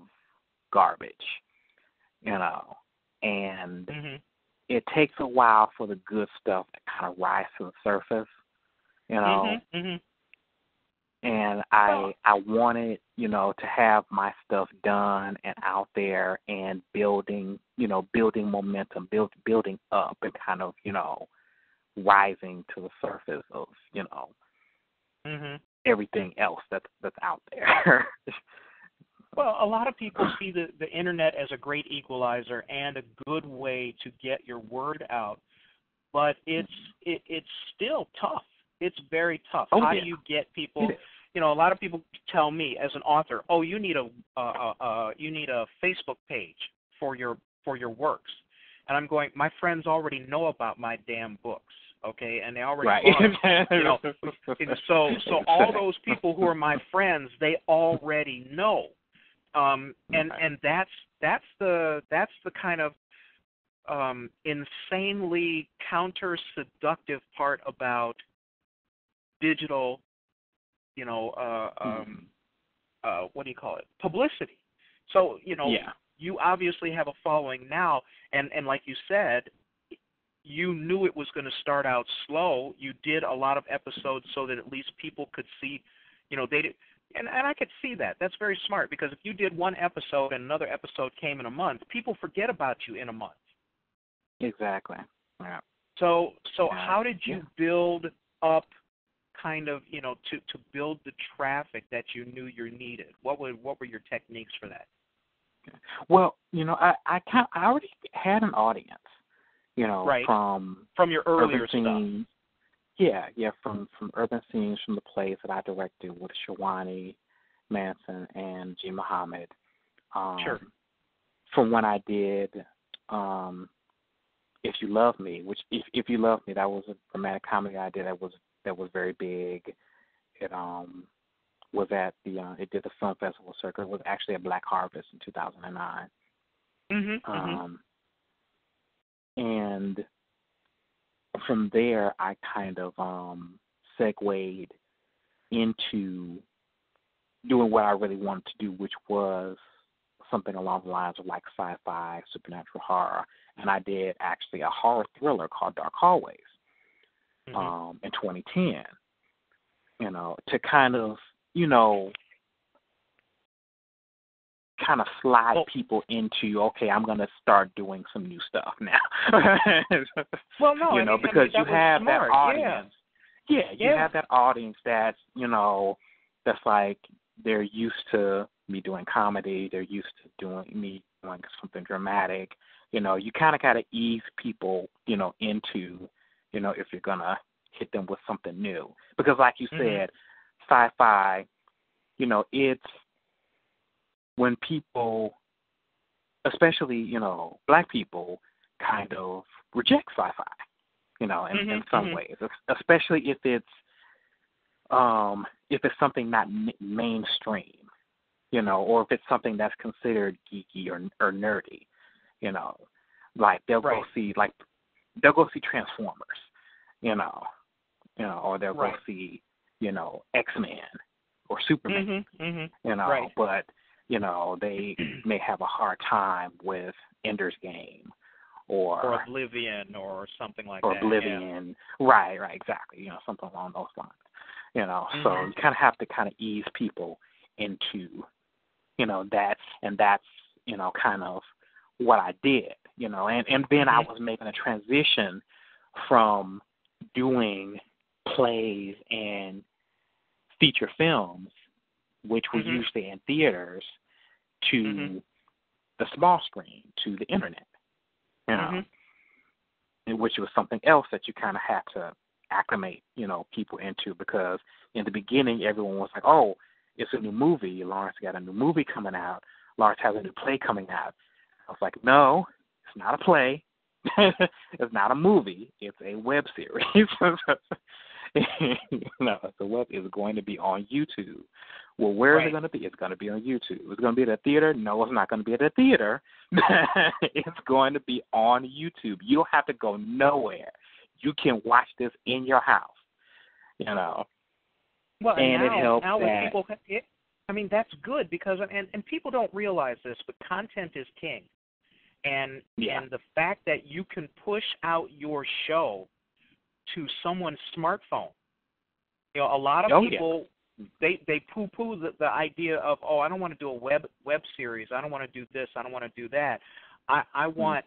garbage, and it takes a while for the good stuff to kind of rise to the surface, And I wanted, to have my stuff done and out there and building momentum, building up and kind of, rising to the surface of, everything else that's out there. Well, a lot of people see the internet as a great equalizer and a good way to get your word out, but it's still tough. It's very tough. How do you get people? A lot of people tell me as an author, you need a Facebook page for your works, and I'm going, my friends already know about my damn books. okay, and they already right. bought them. So all those people who are my friends, they already know. And that's the kind of insanely counter-seductive part about digital, what do you call it? Publicity. So, you obviously have a following now, and like you said, you knew it was going to start out slow. You did a lot of episodes so that at least people could see, they did. And I could see that. That's very smart, because if you did one episode and another episode came in a month, people forget about you in a month. Exactly. Yeah. So how did you build up kind of, to build the traffic that you knew you needed? What were your techniques for that? Well, I already had an audience, right. from your earlier stuff. Yeah, from urban scenes, from the plays that I directed with Shawani Manson and G. Muhammad. Sure. From when I did If You Love Me, which If You Love Me, that was a romantic comedy I did that was very big. It was at it did the film festival circuit. It was actually a Black Harvest in 2009. And from there, I kind of segued into doing what I really wanted to do, which was something along the lines of like sci-fi, supernatural horror. And I did actually a horror thriller called Dark Hallways in 2010, to kind of, kind of slide people into, okay, I'm going to start doing some new stuff now. Well, no, because you have smart. that audience. Yeah, you have that audience that's, that's like they're used to me doing comedy. They're used to me doing something dramatic. You kind of got to ease people, into, if you're going to hit them with something new. Because like you said, sci-fi, it's when people, especially, Black people, kind of reject sci-fi, in some ways, especially if it's something not mainstream, or if it's something that's considered geeky or nerdy, like they'll go see Transformers, or they'll go see, X-Men or Superman, but they may have a hard time with Ender's Game or Oblivion or something like or that. Oblivion. Right, exactly. Something along those lines. So you kind of have to kind of ease people into, that, and that's, kind of what I did, and then I was making a transition from doing plays and feature films, which was usually in theaters, to the small screen, to the internet, which was something else that you kind of had to acclimate, people into, because in the beginning everyone was like, oh, it's a new movie. Lawrence got a new movie coming out. Lawrence has a new play coming out. I was like, no, it's not a play. It's not a movie. It's a web series. It's going to be on YouTube. Well, where is it going to be? It's going to be on YouTube. It's going to be at a theater? No, it's not going to be at a theater. It's going to be on YouTube. You don't have to go nowhere. You can watch this in your house, Well, and it helps that. People, that's good, because and people don't realize this, but content is king, and the fact that you can push out your show to someone's smartphone. A lot of people they poo-poo the idea of, I don't want to do a web series. I don't want to do this. I don't want to do that. I want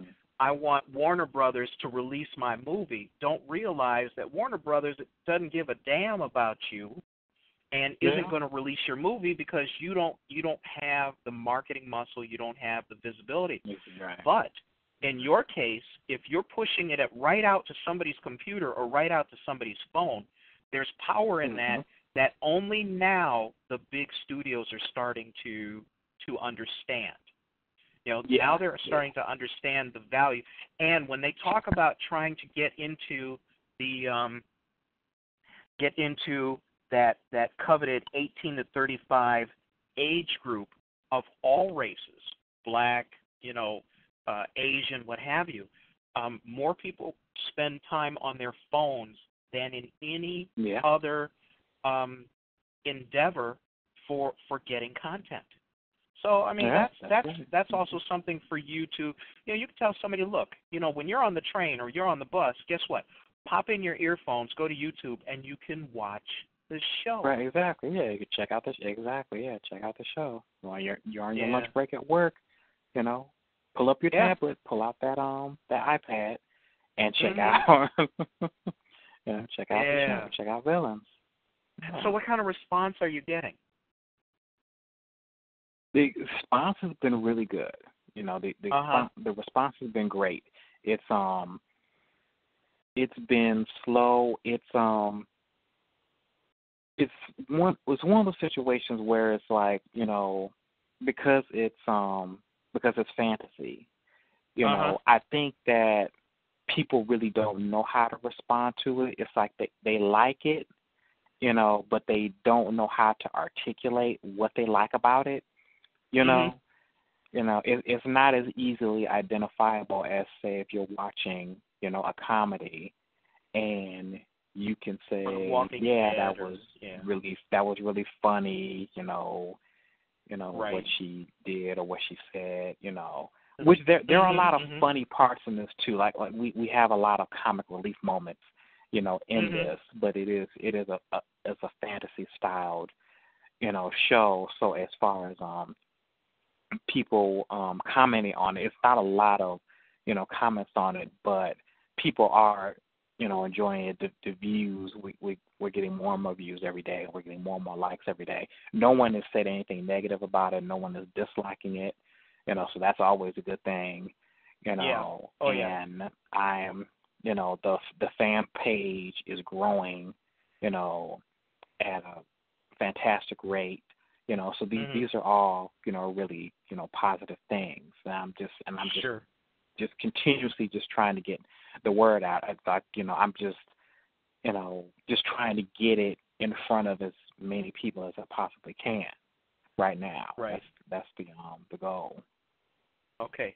Warner Brothers to release my movie. Don't realize that Warner Brothers doesn't give a damn about you and isn't going to release your movie because you don't have the marketing muscle, you don't have the visibility. Right. But in your case, if you're pushing it right out to somebody's computer or right out to somebody's phone, there's power in that only now the big studios are starting to understand. Now they're starting to understand the value. And when they talk about trying to get into get into that coveted 18 to 35 age group of all races, black, Asian, what have you. More people spend time on their phones than in any other endeavor for getting content. So I mean that's also something for you to you can tell somebody, look, when you're on the train or you're on the bus, guess what? Pop in your earphones, go to YouTube, and you can watch the show. Right, exactly. Yeah, you can check out the check out the show. While you're on your lunch break at work, pull up your tablet, pull out that iPad, and check out check out the show, check out Villans. So what kind of response are you getting? The response has been really good. The response has been great. It's been slow. It's one of those situations where it's like, because it's fantasy, I think that people really don't know how to respond to it. It's like they like it, but they don't know how to articulate what they like about it. It's not as easily identifiable as, say, if you're watching, a comedy, and you can say, that was really funny, right. what she did or what she said, Which there are a lot of funny parts in this too. Like we have a lot of comic relief moments, in this, but it is a fantasy styled, show. So as far as people commenting on it, it's not a lot of comments on it, but people are enjoying it. The views, we're getting more and more views every day. We're getting more and more likes every day. No one has said anything negative about it. No one is disliking it. So that's always a good thing. And I am, the fan page is growing, at a fantastic rate. So these are all, really, positive things. And I'm just continuously just trying to get the word out. I thought, I'm just trying to get it in front of as many people as I possibly can right now. Right. That's the goal. Okay.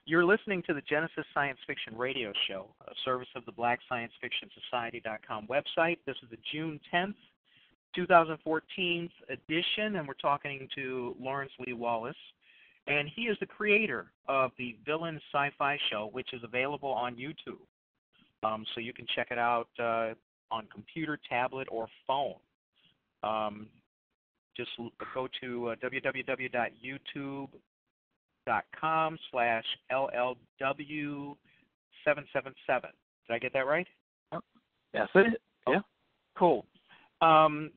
You're listening to the Genesis Science Fiction Radio Show, a service of the Black Science Fiction Society.com website. This is the June 10th, 2014 edition, and we're talking to Lawrence Lee Wallace. And he is the creator of the Villans Sci-Fi show, which is available on YouTube. So you can check it out on computer, tablet, or phone. Just go to www.youtube.com/LLW777. Did I get that right? That's it. Yeah. Cool. And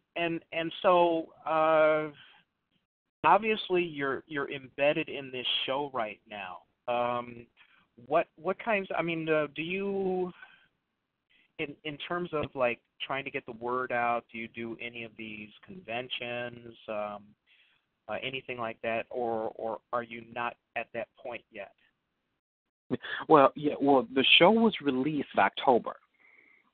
so obviously you're embedded in this show right now. What kinds? I mean, do you, in terms of like trying to get the word out, do you do any of these conventions, anything like that, or are you not at that point yet? Well, the show was released in October.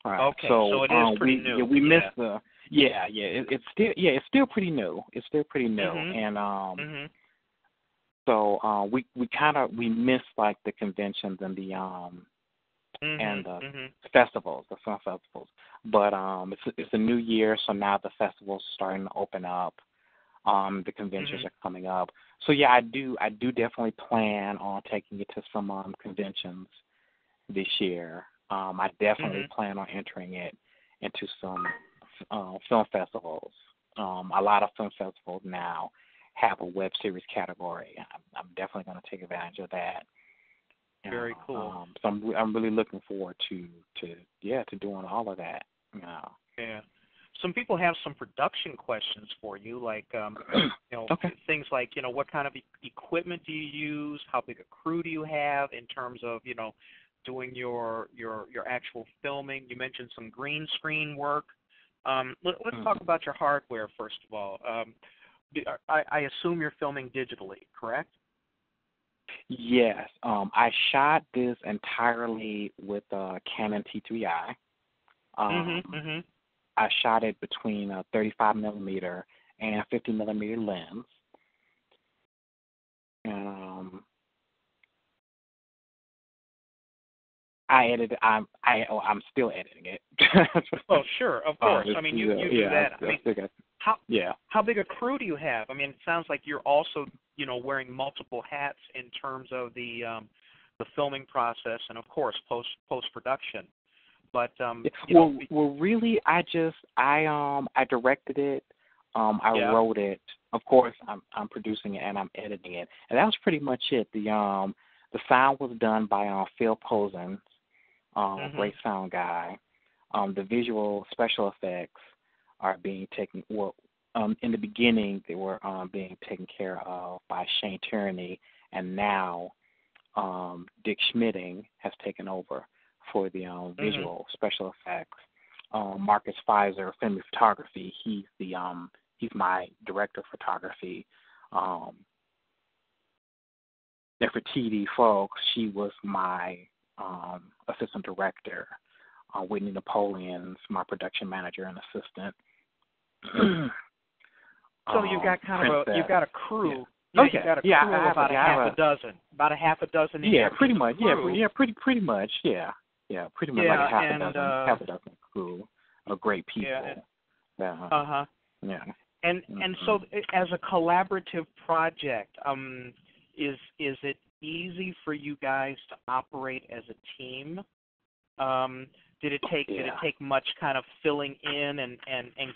All right. Okay, so it is pretty new. We missed the. It's still pretty new. It's still pretty new, and so we missed like the conventions and the festivals, the film festivals. But it's a new year, so now the festivals are starting to open up. The conventions are coming up. So I do definitely plan on taking it to some conventions this year. I definitely plan on entering it into some film festivals. A lot of film festivals now have a web series category. I'm definitely going to take advantage of that. Very cool. So I'm really looking forward to doing all of that. Yeah. Some people have some production questions for you, like things like what kind of equipment do you use? How big a crew do you have in terms of doing your actual filming? You mentioned some green screen work. Let's talk about your hardware first of all. I assume you're filming digitally, correct? Yes. I shot this entirely with Canon T3i. I shot it between a 35 millimeter and a 50 millimeter lens. And I edited. I'm still editing it. Oh, sure, of course. I mean, you do that. I mean, how big a crew do you have? I mean, it sounds like you're also, wearing multiple hats in terms of the filming process and, of course, post production. But really, I directed it. I wrote it. Of course, I'm producing it and I'm editing it, and that was pretty much it. The sound was done by Phil Posen, great sound guy. The visual special effects are being taken. Well, in the beginning, they were being taken care of by Shane Tierney, and now Dick Schmitting has taken over for the visual special effects. Marcus Pfizer, film photography. He's my director of photography. And for TD folks, she was my assistant director. Whitney Napoleon's my production manager and assistant. So you've got you've got a crew. Yeah. You've got a crew of about a half a dozen. About a half a dozen. Pretty much. Crew. Pretty much. Yeah, pretty much like a half a dozen crew of great people. Yeah. Yeah. And so, as a collaborative project, is it easy for you guys to operate as a team? Did it take much kind of filling in and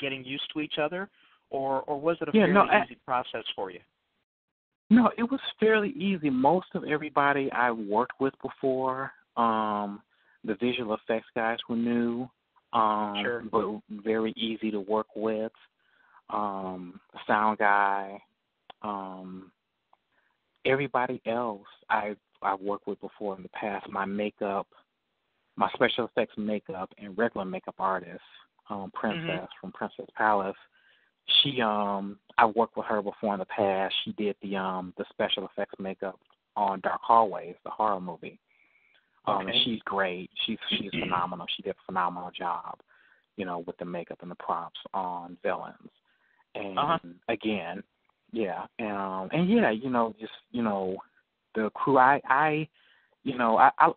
getting used to each other, or was it a fairly easy process for you? No, it was fairly easy. Most of everybody I worked with before, the visual effects guys were new, but very easy to work with. The sound guy, everybody else I've worked with before in the past. My makeup, my special effects makeup and regular makeup artist, Princess from Princess Palace. She, I worked with her before in the past. She did the special effects makeup on Dark Hallways, the horror movie. And she's great. She's phenomenal. She did a phenomenal job, with the makeup and the props on Villans. And again, the crew. I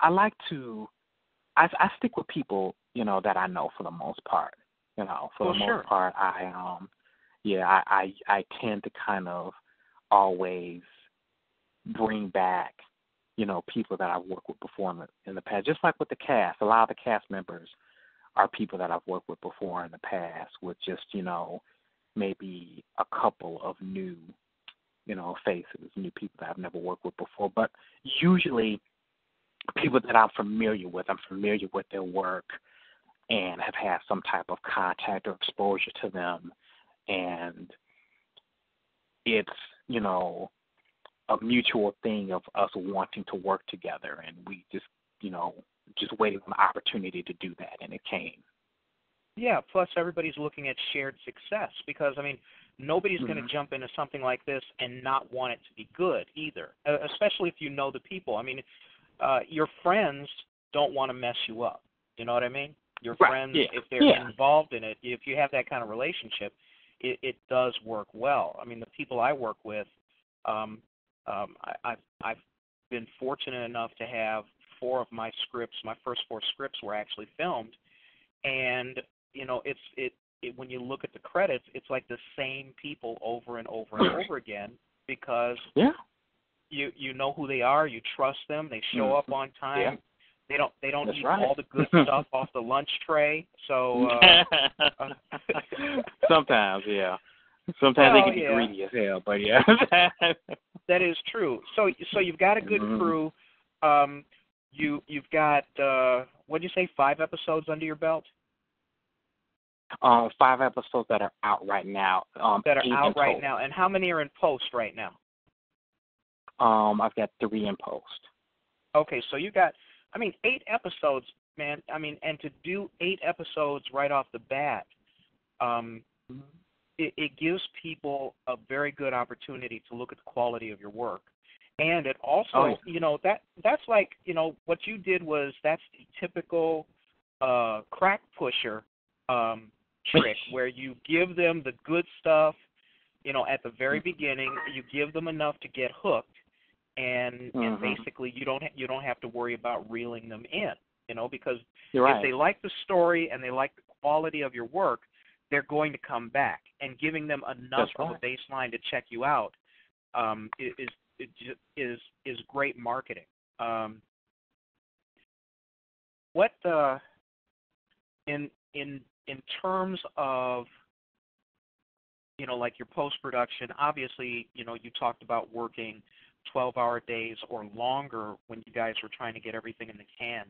like to. I stick with people, that I know for the most part. For the most part, I tend to kind of always bring back, people that I've worked with before in the past. Just like with the cast, a lot of the cast members are people that I've worked with before in the past, with just, maybe a couple of new, faces, new people that I've never worked with before. But usually people that I'm familiar with their work and have had some type of contact or exposure to them. And it's, a mutual thing of us wanting to work together. And we just waiting for the opportunity to do that, and it came. Yeah, plus everybody's looking at shared success because, nobody's going to jump into something like this and not want it to be good either, especially if you know the people. Your friends don't want to mess you up. You know what I mean? Your friends, if they're involved in it, if you have that kind of relationship, it does work well. The people I work with, I've been fortunate enough to have four of my scripts. My first four scripts were actually filmed, and when you look at the credits, it's like the same people over and over and over again because you know who they are, you trust them, they show up on time. They don't eat all the good stuff off the lunch tray. So sometimes they can be greedy as hell, but that is true. So you've got a good crew. You've got what did you say, 5 episodes under your belt? 5 episodes that are out right now. And how many are in post right now? I've got 3 in post. Okay, so you got, 8 episodes, man. And to do 8 episodes right off the bat, it gives people a very good opportunity to look at the quality of your work. And it also, that's like, what you did that's the typical crack pusher trick where you give them the good stuff, at the very beginning. You give them enough to get hooked, and basically you don't have to worry about reeling them in, because if they like the story and they like the quality of your work, they're going to come back. And giving them enough of a baseline to check you out is great marketing. What in terms of like your post-production, obviously, you talked about working 12-hour days or longer when you guys were trying to get everything in the can.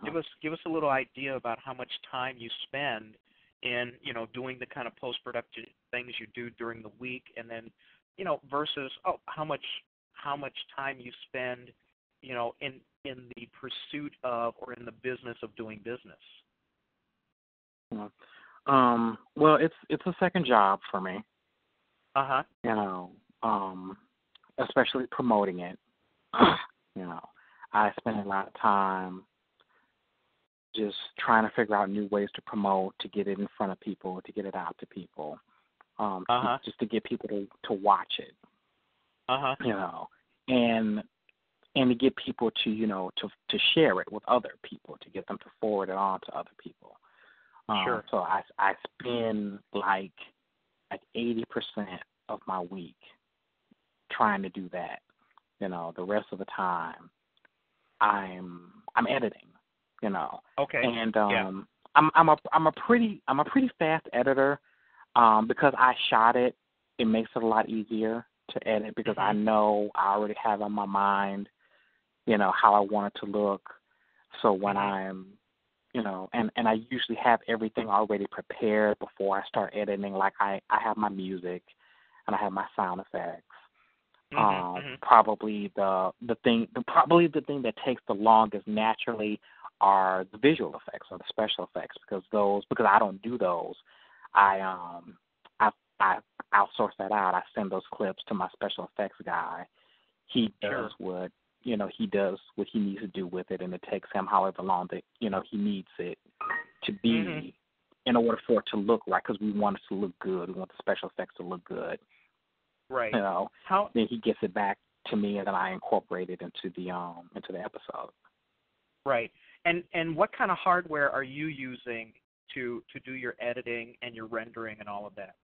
Give us a little idea about how much time you spend in, doing the kind of post-production things you do during the week, and then, versus how much time you spend, in the pursuit of or in the business of doing business. Well, it's a second job for me. Especially promoting it. I spend a lot of time just trying to figure out new ways to promote, to get it in front of people, to get it out to people, just to get people to watch it. And to get people to to share it with other people, to get them to forward it on to other people. Sure. So I spend like 80% of my week trying to do that. The rest of the time I'm editing. Okay. And I'm a pretty fast editor. Because I shot it, it makes it a lot easier to edit because I know I already have on my mind, how I want it to look. So when I'm and I usually have everything already prepared before I start editing. Like I have my music and I have my sound effects. Probably the thing that takes the longest naturally are the visual effects or the special effects because I don't do those. I outsource that out. I send those clips to my special effects guy. He does what he does what he needs to do with it, and it takes him however long that he needs it to be in order for it to look right. Because we want it to look good. We want the special effects to look good. Right. Then he gets it back to me, and then I incorporate it into the episode. Right. And what kind of hardware are you using to do your editing and your rendering and all of that?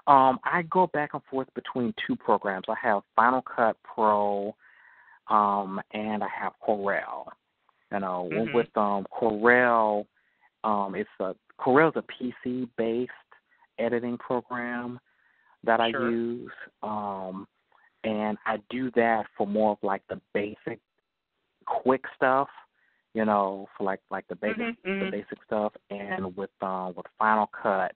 I go back and forth between two programs. I have Final Cut Pro, and I have Corel. With Corel, Corel's a PC-based editing program that I use, and I do that for more of like the basic, quick stuff. For like the basic stuff, and with Final Cut,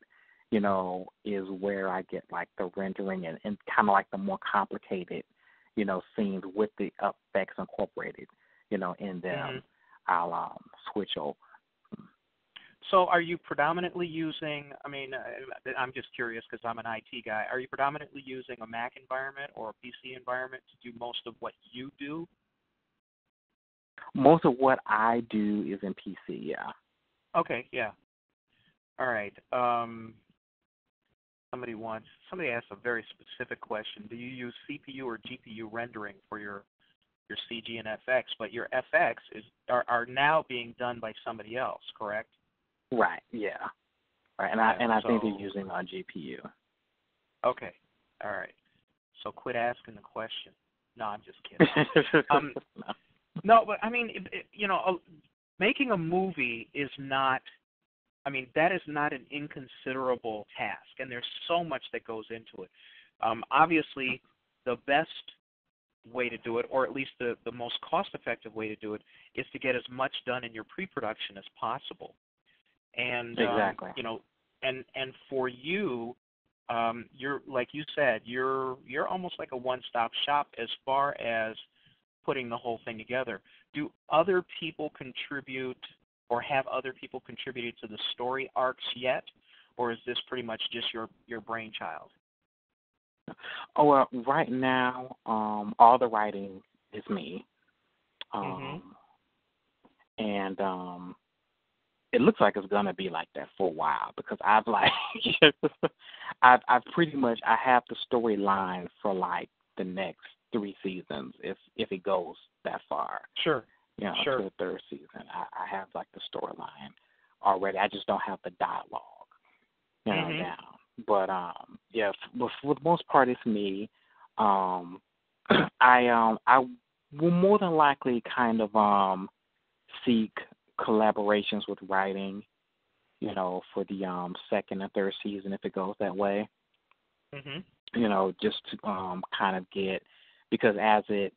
is where I get like the rendering and kind of like the more complicated, scenes with the effects incorporated, in them. I'll switch over. So are you predominantly using, I'm just curious because I'm an IT guy, are you predominantly using a Mac environment or a PC environment to do most of what you do? Most of what I do is in PC, yeah. Okay, yeah. All right. Somebody asked a very specific question. Do you use CPU or GPU rendering for your CG and FX? But your FX are now being done by somebody else, correct? Right, yeah. Right, and I think they're using on GPU. Okay, all right. So quit asking the question. No, I'm just kidding. No, but making a movie is not, that is not an inconsiderable task, and there's so much that goes into it. Obviously, the best way to do it, or at least the most cost-effective way to do it, is to get as much done in your pre-production as possible. And exactly. And for you, you're like you said, you're almost like a one-stop shop as far as putting the whole thing together. Do other people contribute, or have other people contributed to the story arcs yet, or is this pretty much just your brainchild? Oh, well, right now, all the writing is me. and it looks like it's gonna be like that for a while because I've like I've pretty much I have the storyline for like the next 3 seasons if it goes that far. Sure. You know, sure. to the 3rd season. I have like the storyline already. I just don't have the dialogue, you know, down. But yeah, for the most part, it's me. I will more than likely kind of seek collaborations with writing, you know, for the 2nd and 3rd season if it goes that way. You know, just to kind of get, because as it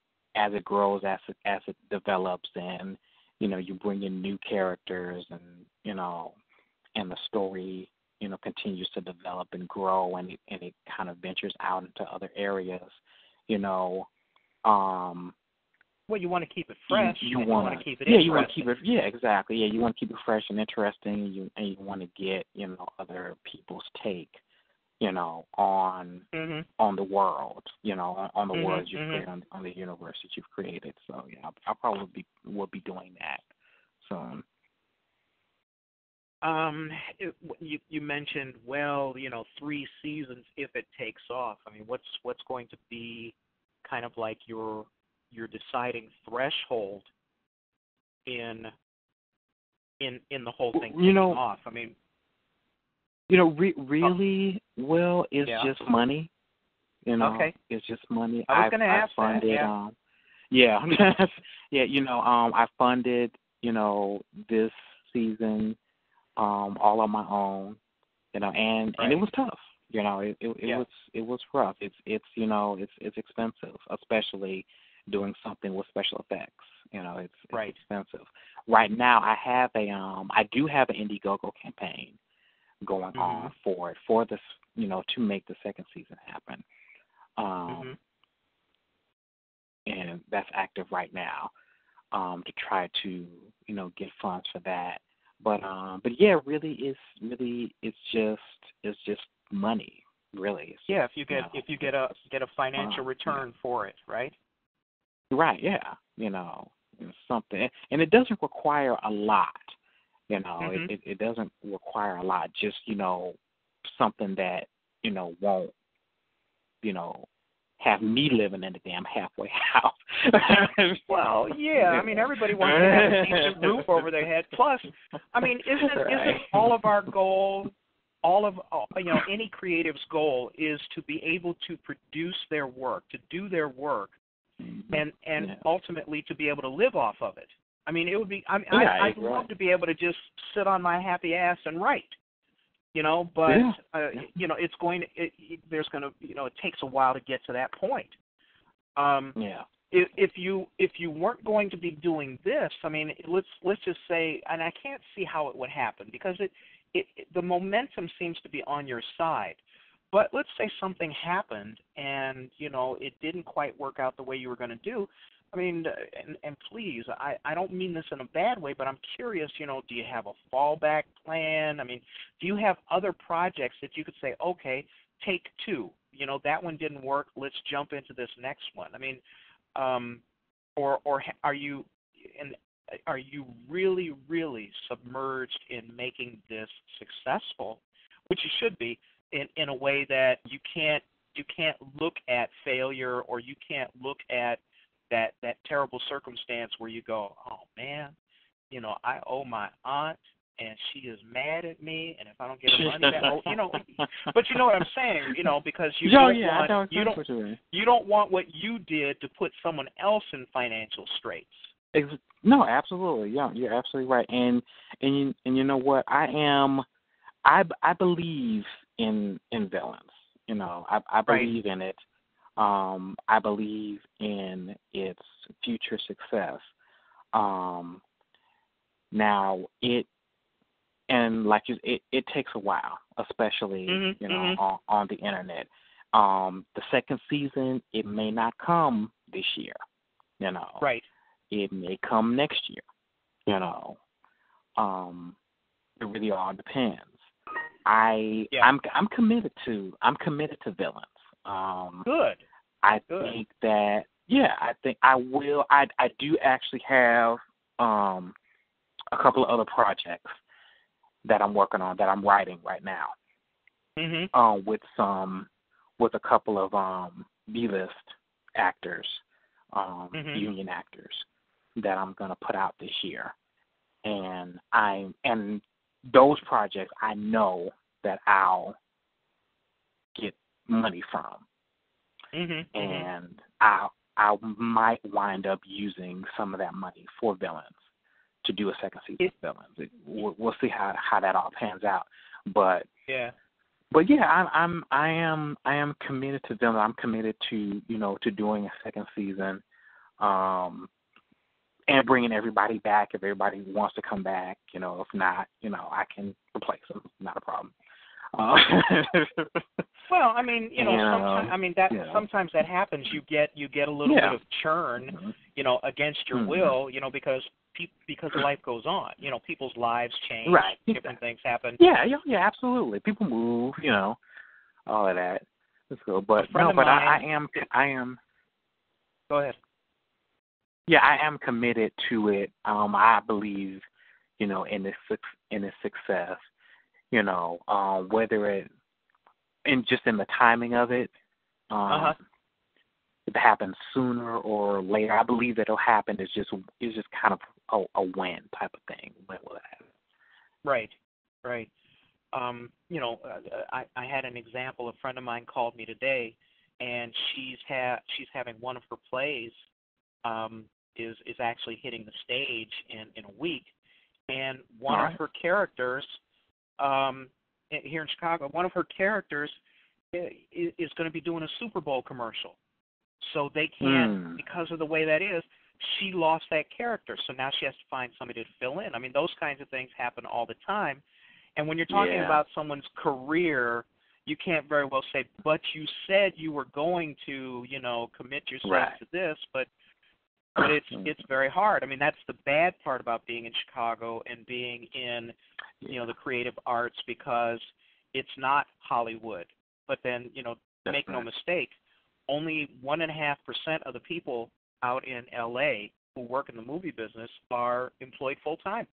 grows, as it develops, and you know, you bring in new characters, and you know, and the story, you know, continues to develop and grow, and it kind of ventures out into other areas, you know. Well, you want to keep it fresh. You want to keep it interesting. You want to keep it. Yeah, exactly. Yeah, you want to keep it fresh and interesting. And you want to get, you know, other people's take, you know, on the world, you know, on the world you've created, on the universe that you've created. So yeah, I'll probably will be doing that soon. You mentioned, well, you know, 3 seasons if it takes off. I mean, what's going to be kind of like your deciding threshold in the whole thing taking off? I mean, you know, really, well, it's just money. You know, okay. It's just money. I was going to ask funded, that. Yeah. Yeah. You know, I funded, you know, this season, all on my own. You know, and it was tough. You know, it was rough. It's you know, it's expensive, especially doing something with special effects. You know, it's expensive. Right now, I do have an Indiegogo campaign going on for this, you know, to make the 2nd season happen. And that's active right now, to try to, you know, get funds for that. But yeah, it's just money, really. Yeah, if you get a financial return for it, right? Right, yeah. You know, something, and it doesn't require a lot. You know, it doesn't require a lot. Just, you know, something that, you know, won't, you know, have me living in the damn halfway house. Well, yeah. I mean, everybody wants to have a decent roof over their head. Plus, I mean, isn't all of our goal, any creative's goal is to be able to produce their work, to do their work, and ultimately to be able to live off of it. I mean, it would be. I'd love to be able to just sit on my happy ass and write, you know. But you know, there's going to, you know, it takes a while to get to that point. If you weren't going to be doing this, I mean, let's just say, and I can't see how it would happen because the momentum seems to be on your side. But let's say something happened and, you know, it didn't quite work out the way you were going to do. I mean, and please, I don't mean this in a bad way, but I'm curious, you know, do you have a fallback plan? I mean, do you have other projects that you could say, okay, take 2, you know, that one didn't work, let's jump into this next one? I mean, or are you really, really submerged in making this successful, which you should be, in a way that you can't look at failure, or you can't look at that terrible circumstance where you go, oh man, you know, I owe my aunt and she is mad at me, and if I don't get her money back, you know, but you know what I'm saying, you know, because you don't want what you did to put someone else in financial straits. No, absolutely, yeah, you're absolutely right, and you know what, I believe in Villans, you know, I believe in it. I believe in its future success. Now it takes a while, especially you know, on the internet. The 2nd season, it may not come this year, you know. Right. It may come next year, you know. It really all depends. I'm committed to Villans. Good. I think that I think I will. I do actually have a couple of other projects that I'm working on, that I'm writing right now. With a couple of B-list actors, union actors, that I'm going to put out this year. And those projects I know that I'll get money from. And I might wind up using some of that money for Villans, to do a second season of Villans. We'll see how that all pans out. But yeah, I am committed to Villans. I'm committed to to doing a second season, and bringing everybody back if everybody wants to come back. If not, I can replace them. Not a problem. Well, I mean, sometimes that happens. You get a little bit of churn, against your will, because life goes on. People's lives change. Right. Different things happen. Yeah, absolutely. People move, all of that. Let's go. But I am. Go ahead. Yeah, I am committed to it. I believe, in its success. Whether it, and just in the timing of it, if it happens sooner or later, I believe that it'll happen. It's just kind of a when type of thing. When will it happen? Right. I had an example. A friend of mine called me today, and she's having one of her plays is actually hitting the stage in a week, and one of her characters. Here in Chicago, one of her characters is going to be doing a Super Bowl commercial. So they can't, because of the way that is, she lost that character. So now she has to find somebody to fill in. I mean, those kinds of things happen all the time. And when you're talking about someone's career, you can't very well say, but you said you were going to, commit yourself to this, but it's very hard. I mean, that's the bad part about being in Chicago and being in, the creative arts, because it's not Hollywood. But then, make no mistake, only 1.5% of the people out in L.A. who work in the movie business are employed full time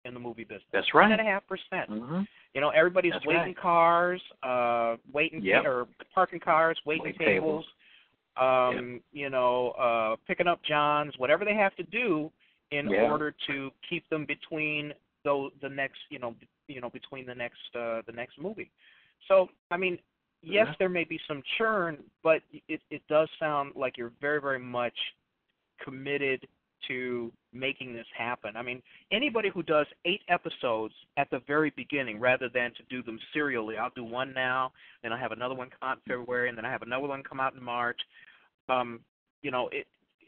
in the movie business. That's right. 1.5%. Everybody's waiting cars, or parking cars, waiting tables. Picking up Johns, whatever they have to do in order to keep them between the next movie. So, I mean, yes, there may be some churn, but it does sound like you're very, very much committed to making this happen. I mean, anybody who does 8 episodes at the very beginning rather than to do them serially, I'll do one now, then I have another one come out in February, and then I have another one come out in March.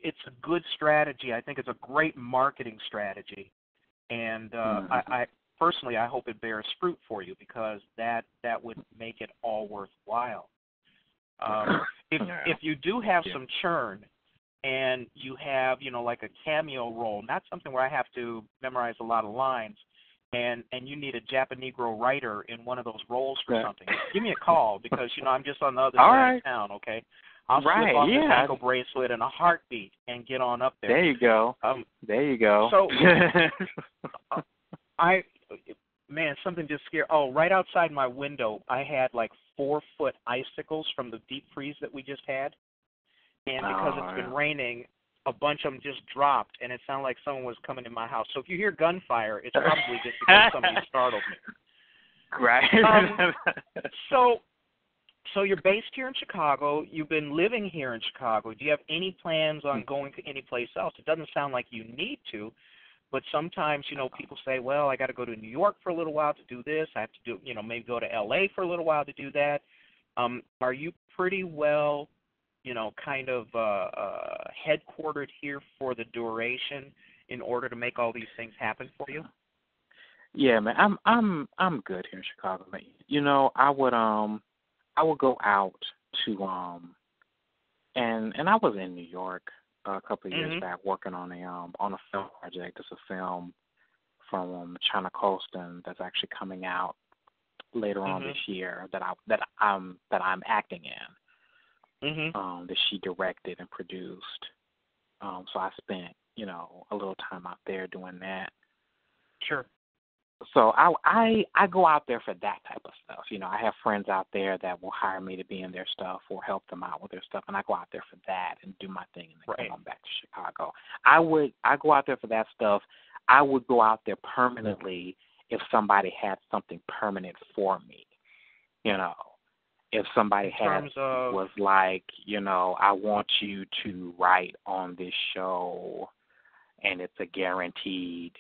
It's a good strategy. I think it's a great marketing strategy, and I personally, I hope it bears fruit for you, because that would make it all worthwhile. If you do have some churn, and you have like a cameo role, not something where I have to memorize a lot of lines, and you need a Japanegro writer in one of those roles for something, give me a call, because I'm just on the other side of town. Okay. I'll slip off the ankle bracelet in a heartbeat and get on up there. There you go. So, something just scared. Oh, right outside my window, I had like 4-foot icicles from the deep freeze that we just had. And because it's been raining, a bunch of them just dropped, and it sounded like someone was coming in my house. So if you hear gunfire, it's probably just because somebody startled me. Right. So you're based here in Chicago. You've been living here in Chicago. Do you have any plans on going to any place else? It doesn't sound like you need to, but sometimes, people say, well, I got to go to New York for a little while to do this. I have to do, maybe go to L.A. for a little while to do that. Are you pretty well, kind of headquartered here for the duration in order to make all these things happen for you? Yeah, man, I'm good here in Chicago, man. I would go out to and I was in New York a couple of years back working on a film project. It's a film from China Colston that's actually coming out later on this year that I'm acting in. That she directed and produced. So I spent a little time out there doing that. Sure. So I go out there for that type of stuff. You know, I have friends out there that will hire me to be in their stuff or help them out with their stuff, and I go out there for that and do my thing and then come on back to Chicago. I go out there for that stuff. I would go out there permanently if somebody had something permanent for me. You know, if somebody was like, you know, I want you to write on this show, and it's a guaranteed,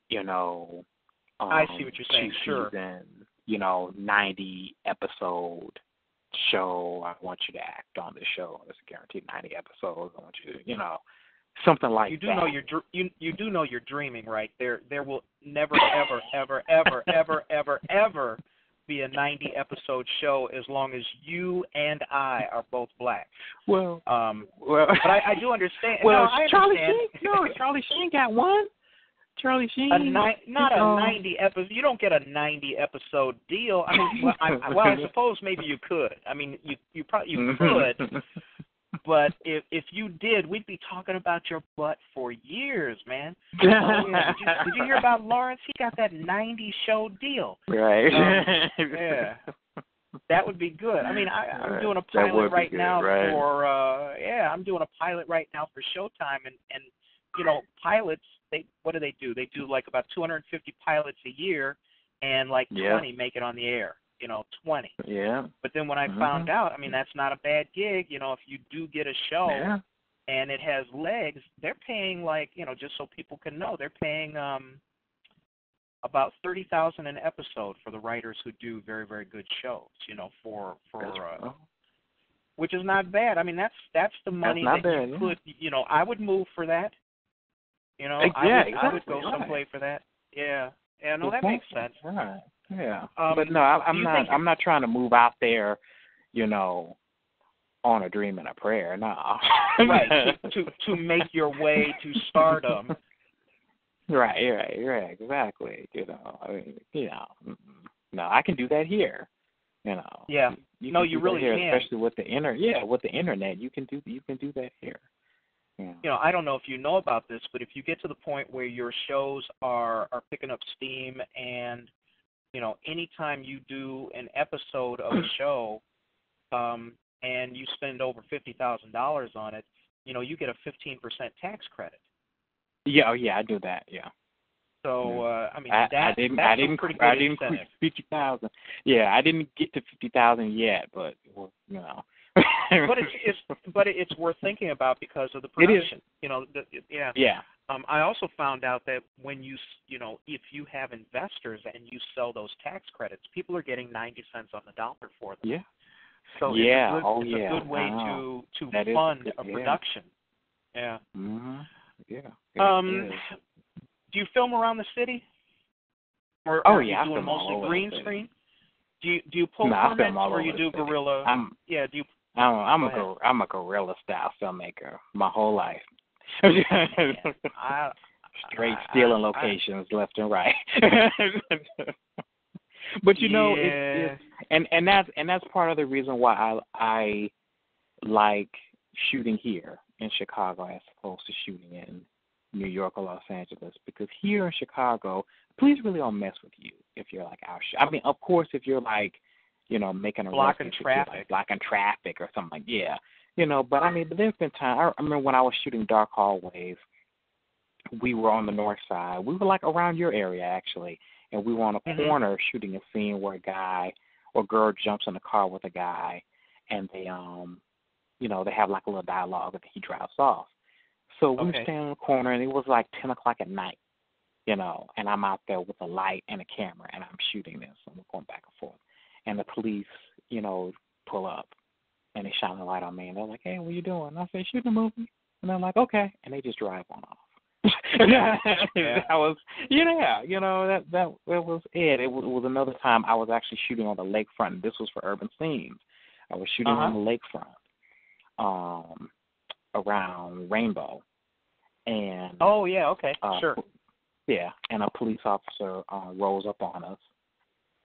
you know, I see what you're saying. Sure. Season, you know, 90 episode show. I want you to act on the show. It's a guaranteed 90 episodes. I want you to, you know, something like that. You do know you're dreaming, right? There will never, ever, ever, ever, ever, ever, ever be a 90 episode show as long as you and I are both black. Well, but I do understand. Well, no, I Charlie understand. Sheen, Charlie Sheen got one. Charlie Sheen, not a 90 episode. You don't get a 90 episode deal. I mean, I suppose maybe you could. I mean, you probably could. But if you did, we'd be talking about your butt for years, man. Did you hear about Lawrence? He got that 90 show deal. Right. Yeah. That would be good. I mean, I'm doing a pilot right now for I'm doing a pilot right now for Showtime, and you know, pilots. What do? They do like about 250 pilots a year, and like 20 make it on the air. You know, 20. Yeah. But then when I found out, I mean, that's not a bad gig. You know, if you do get a show and it has legs, they're paying like, you know, just so people can know, they're paying about $30,000 an episode for the writers who do very, very good shows. You know, which is not bad. I mean, that's the money that you could. You know, I would move for that. You know, I would go someplace for that. Yeah. Yeah. No, that makes sense. Right. Yeah, but no, I'm not trying to move out there, you know, on a dream and a prayer. No. Right. To make your way to stardom. Right. Exactly. You know, I mean, you know, no, I can do that here. You know. Yeah. You really can. Especially with the internet, you can do that here. Yeah. You know, I don't know if you know about this, but if you get to the point where your shows are picking up steam, and you know, anytime you do an episode of a show, and you spend over $50,000 on it, you know, you get a 15% tax credit. Yeah, I do that. Yeah. So I mean, I didn't pretty good incentive. 50,000. Yeah, I didn't get to 50,000 yet, but well, you know. but it's worth thinking about because of the production. You know, Yeah. I also found out that when you know, if you have investors and you sell those tax credits, people are getting 90 cents on the dollar for them. Yeah. So it's a good way to fund a production. Yeah. Mm-hmm. Yeah. Do you film around the city? Or are you doing mostly green screen? Do you pull permits or you do guerrilla? I'm a guerrilla style filmmaker my whole life. Straight stealing locations left and right. But you know, and that's part of the reason why I like shooting here in Chicago as opposed to shooting in New York or Los Angeles, because here in Chicago, police really don't mess with you if you're like out. I mean, of course, if you're like, you know, making a blocking traffic or something like you know. But I mean, there's been times. I remember when I was shooting Dark Hallways, we were on the north side. We were like around your area actually, and we were on a corner shooting a scene where a guy or girl jumps in the car with a guy, and they you know, they have like a little dialogue, and he drives off. So we were standing in the corner, and it was like 10 o'clock at night, you know, and I'm out there with a light and a camera, and I'm shooting this, and we're going back and forth. And the police, you know, pull up, and they shine a light on me, and they're like, "Hey, what you doing?" And I say, "Shooting a movie." And I'm like, "Okay," and they just drive on off. That was, you know, that was it. It was another time I was actually shooting on the lakefront. This was for Urban Scenes. I was shooting on the lakefront, around Rainbow, and sure. Yeah, and a police officer rolls up on us,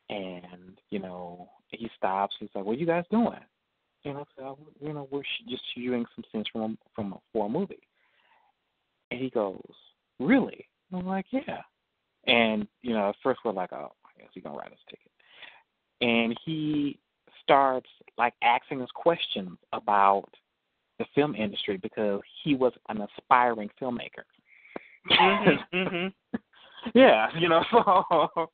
and you know, he stops. He's like, "What are you guys doing?" You know, so, you know, we're just shooting some scenes for a movie. And he goes, "Really?" And I'm like, "Yeah." And, at first we're like, oh, I guess he's going to write us a ticket. And he starts, asking us questions about the film industry because he was an aspiring filmmaker. Mm-hmm. Yeah, so,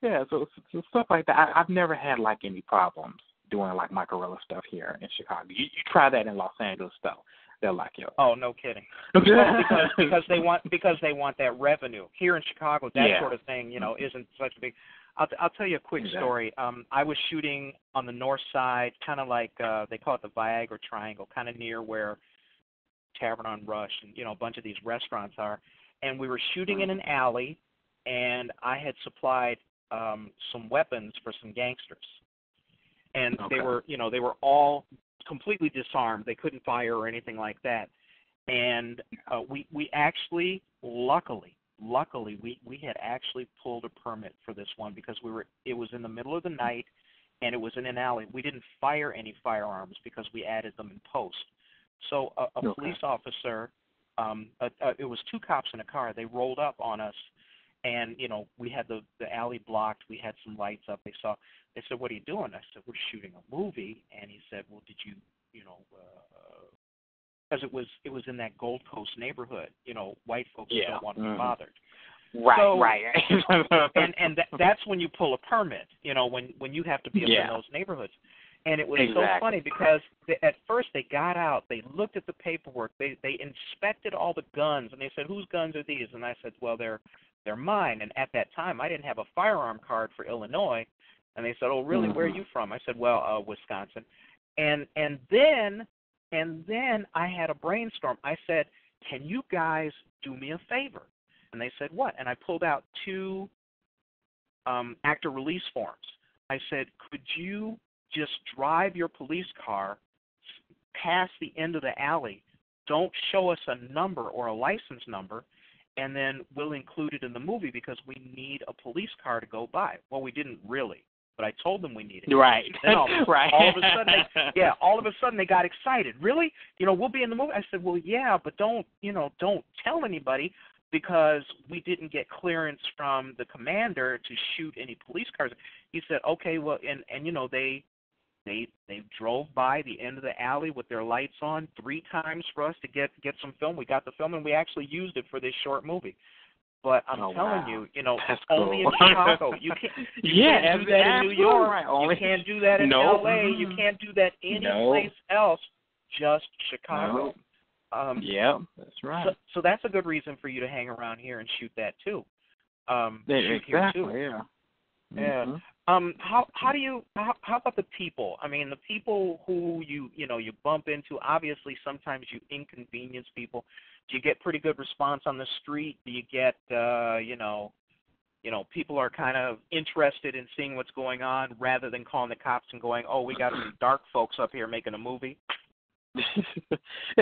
yeah, so stuff like that. I've never had, any problems doing, my guerrilla stuff here in Chicago. You try that in Los Angeles, though. They're like, yo. Oh, no kidding. because they want that revenue. Here in Chicago, that sort of thing, isn't such a big. I'll tell you a quick story. I was shooting on the north side, kind of like they call it the Viagra Triangle, kind of near where Tavern on Rush and a bunch of these restaurants are. And we were shooting in an alley, and I had supplied some weapons for some gangsters, and they were all completely disarmed. They couldn't fire or anything like that. And we actually, luckily, we had actually pulled a permit for this one because it was in the middle of the night, and it was in an alley. We didn't fire any firearms because we added them in post. So a police officer, it was two cops in a car. They rolled up on us, and we had the alley blocked. We had some lights up. They said, "What are you doing?" I said, "We're shooting a movie." And he said, "Well, did you, because it was in that Gold Coast neighborhood. White folks don't want to be bothered." Right, so, right. and that's when you pull a permit. When you have to be up in those neighborhoods. And it was so funny because at first they got out, they looked at the paperwork, they inspected all the guns, and they said, "Whose guns are these?" And I said, "Well, they're mine." And at that time, I didn't have a firearm card for Illinois. And they said, "Oh, really? Where are you from?" I said, "Well, Wisconsin." And then I had a brainstorm. I said, "Can you guys do me a favor?" And they said, "What?" And I pulled out two actor release forms. I said, "Could you just drive your police car past the end of the alley? Don't show us a number or a license number, and then we'll include it in the movie because we need a police car to go by." Well, we didn't really, but I told them we needed it. Right. Then right. All of a sudden they got excited. "Really? We'll be in the movie?" I said, "Well, yeah, but don't tell anybody because we didn't get clearance from the commander to shoot any police cars." He said, "Okay, well," and they drove by the end of the alley with their lights on 3 times for us to get some film. We got the film, and we actually used it for this short movie. But I'm telling you, that's only cool. in Chicago. You can't do that in New York. Right. You can't do that in L.A. You can't do that any place else. Just Chicago. Yeah, that's right. So that's a good reason for you to hang around here and shoot that too. Exactly. Here too. Yeah. Yeah. How about the people? I mean, the people who you bump into. Obviously, sometimes you inconvenience people. Do you get pretty good response on the street? Do you get people are kind of interested in seeing what's going on rather than calling the cops and going, "Oh, we got some dark folks up here making a movie"?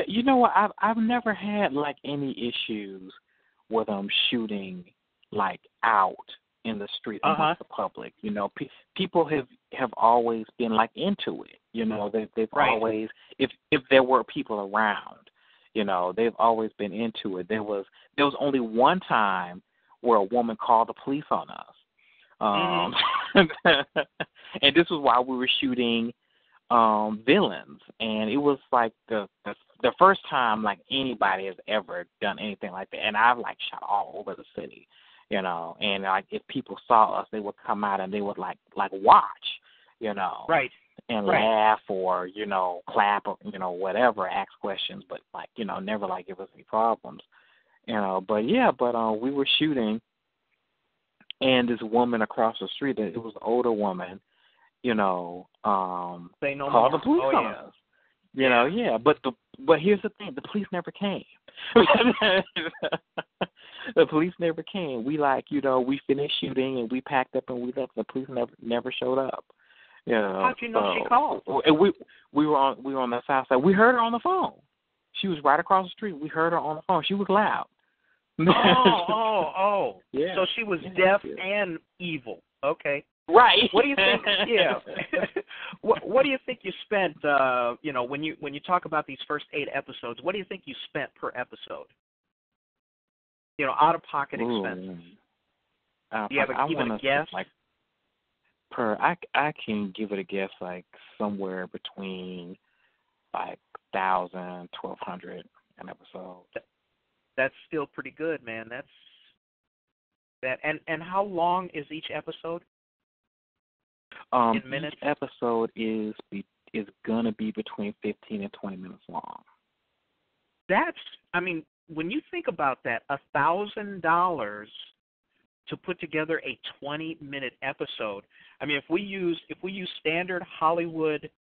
You know what? I've never had any issues with them shooting out in the street amongst the public. People have always been into it. They've always, if there were people around, they've always been into it. There was only one time where a woman called the police on us, and this was while we were shooting Villans, and it was the first time anybody has ever done anything like that. And I've shot all over the city. And if people saw us, they would come out and they would watch, right, and laugh or clap or whatever, ask questions, but never give us any problems, But we were shooting, and this woman across the street, it was an older woman, called the police on us. But here's the thing: the police never came. The police never came. We we finished shooting and we packed up and we left. The police never showed up. How'd you know she called? And we were on the south side. We heard her on the phone. She was right across the street. We heard her on the phone. She was loud. Oh. Yeah. So she was deaf and evil. Okay. Right. What do you think? Yeah. What do you think you spent? When you talk about these first 8 episodes, what do you think you spent per episode? Out of pocket expenses. Do you have even a guess? Like I can give it a guess like somewhere between like 1,000, 1,200 an episode. That's still pretty good, man. And how long is each episode? In minutes? Each episode is gonna be between 15 and 20 minutes long. When you think about that, $1,000 to put together a 20-minute episode. I mean, if we use standard Hollywood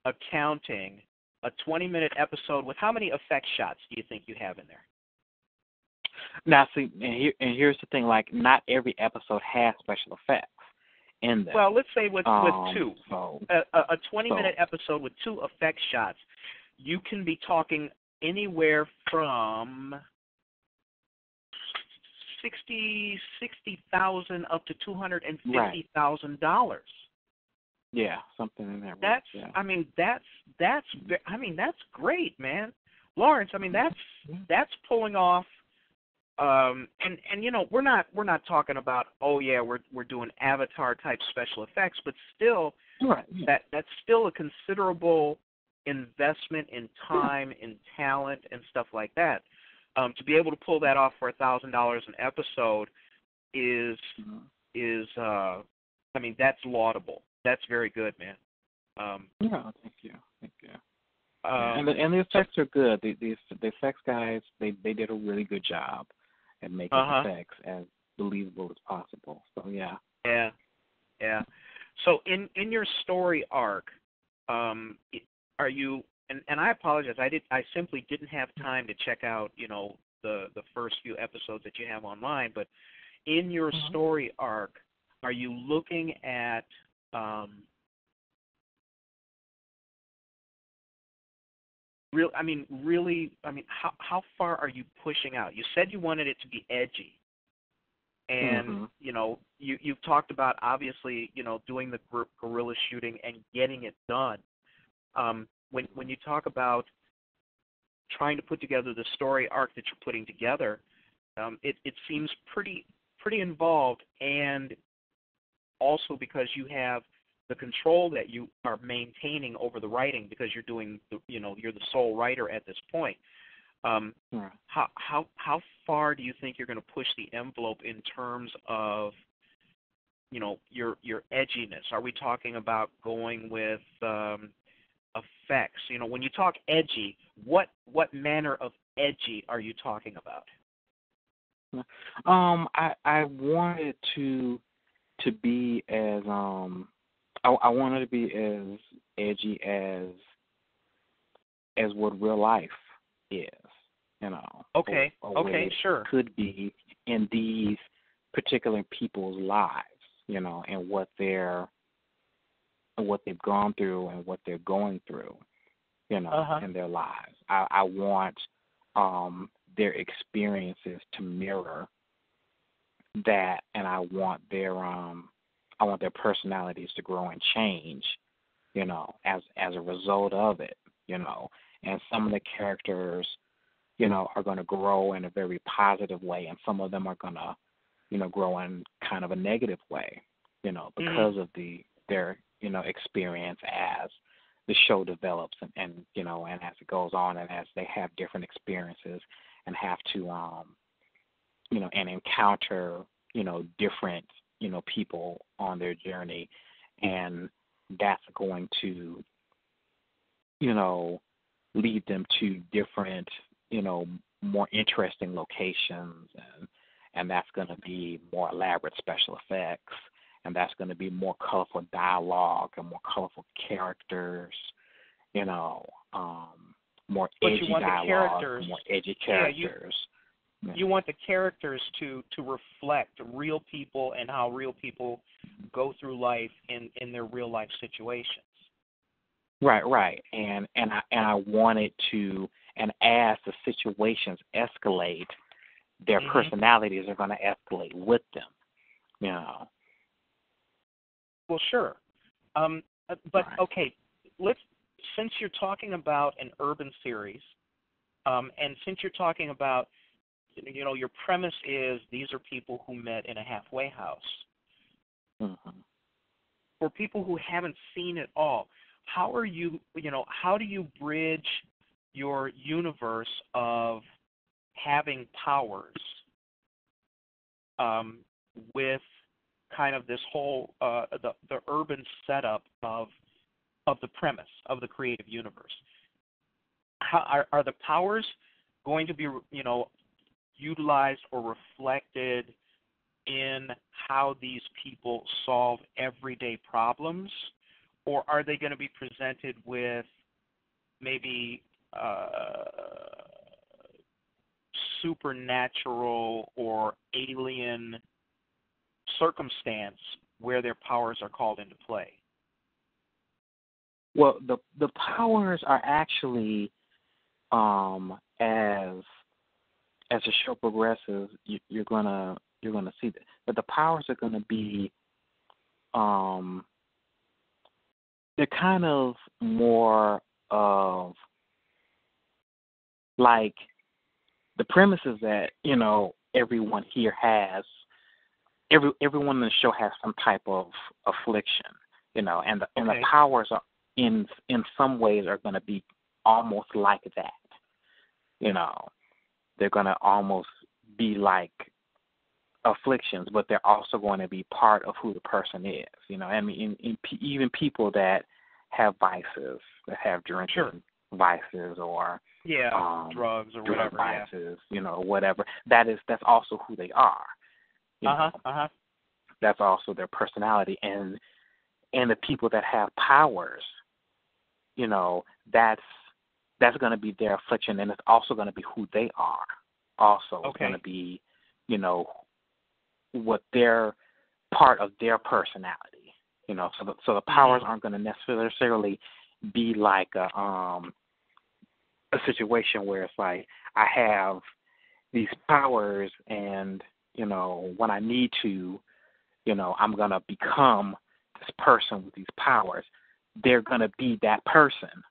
accounting, a 20-minute episode with how many effect shots do you think you have in there? Now, see, and here's the thing: like, not every episode has special effects in them. Well, let's say with two, so, a 20-minute episode with 2 effect shots, you can be talking anywhere from $60,000 up to $250,000. Yeah, something in that. That's great, man. Lawrence, that's pulling off. And you know, we're not talking about, oh yeah, we're doing Avatar type special effects, but still, right, yeah. that's still a considerable investment in time, in talent, and stuff like that. To be able to pull that off for $1,000 an episode is that's laudable. That's very good, man. Yeah, thank you. And the effects are good. The effects guys, they did a really good job at making effects as believable as possible. So yeah. Yeah. So in your story arc, are you? And I apologize. I simply didn't have time to check out, you know, the first few episodes that you have online. But in your story arc, are you looking at how far are you pushing out? You said you wanted it to be edgy, and you know, you've talked about obviously, you know, doing the guerrilla shooting and getting it done. When you talk about trying to put together the story arc that you're putting together, it seems pretty involved, and also because you have the control that you are maintaining over the writing because you're the sole writer at this point. How far do you think you're going to push the envelope in terms of, you know, your edginess? Are we talking about going with effects? You know, when you talk edgy, what manner of edgy are you talking about? I wanted to be as I wanted to be as edgy as what real life is, you know. Okay. Sure. Could be in these particular people's lives, you know, and what they've gone through and what they're going through, you know, in their lives. I want their experiences to mirror that, and I want their personalities to grow and change, you know, as a result of it, you know. And some of the characters, you know, are going to grow in a very positive way, and some of them are going to, you know, grow in kind of a negative way, you know, because of their you know, experience as the show develops and you know, and as it goes on, and as they have different experiences and have to you know, and encounter, you know, different, you know, people on their journey, and that's going to, you know, lead them to different, you know, more interesting locations, and that's going to be more elaborate special effects, and that's going to be more colorful dialogue and more colorful characters, you know, more edgy dialogue, more edgy characters. You want the characters to reflect real people and how real people go through life in their real life situations. Right. And I wanted to, and as the situations escalate, their personalities are going to escalate with them, you know. Well, sure. But okay, since you're talking about an urban series, and since you're talking about your premise is these are people who met in a halfway house. Mm-hmm. For people who haven't seen it all, how do you bridge your universe of having powers with kind of this whole the urban setup of the premise of the creative universe? How are the powers going to be utilized or reflected in how these people solve everyday problems, or are they going to be presented with maybe supernatural or alien circumstance where their powers are called into play? Well, the powers are actually, as the show progresses, you're gonna see that the powers are gonna be, they're kind of more of like the premises that everyone here has. Everyone in the show has some type of affliction, and the powers are in some ways are going to be almost like that. They're going to almost be like afflictions, but they're also going to be part of who the person is. Even people that have vices, that have drinking vices or drugs or drug whatever, vices, whatever. That's also who they are. That's also their personality, and the people that have powers, that's going to be their affliction, and it's also going to be who they are. Also, it's going to be, what their part of their personality. So the powers aren't going to necessarily be like a situation where it's like I have these powers, and when I need to, I'm going to become this person with these powers. They're going to be that person,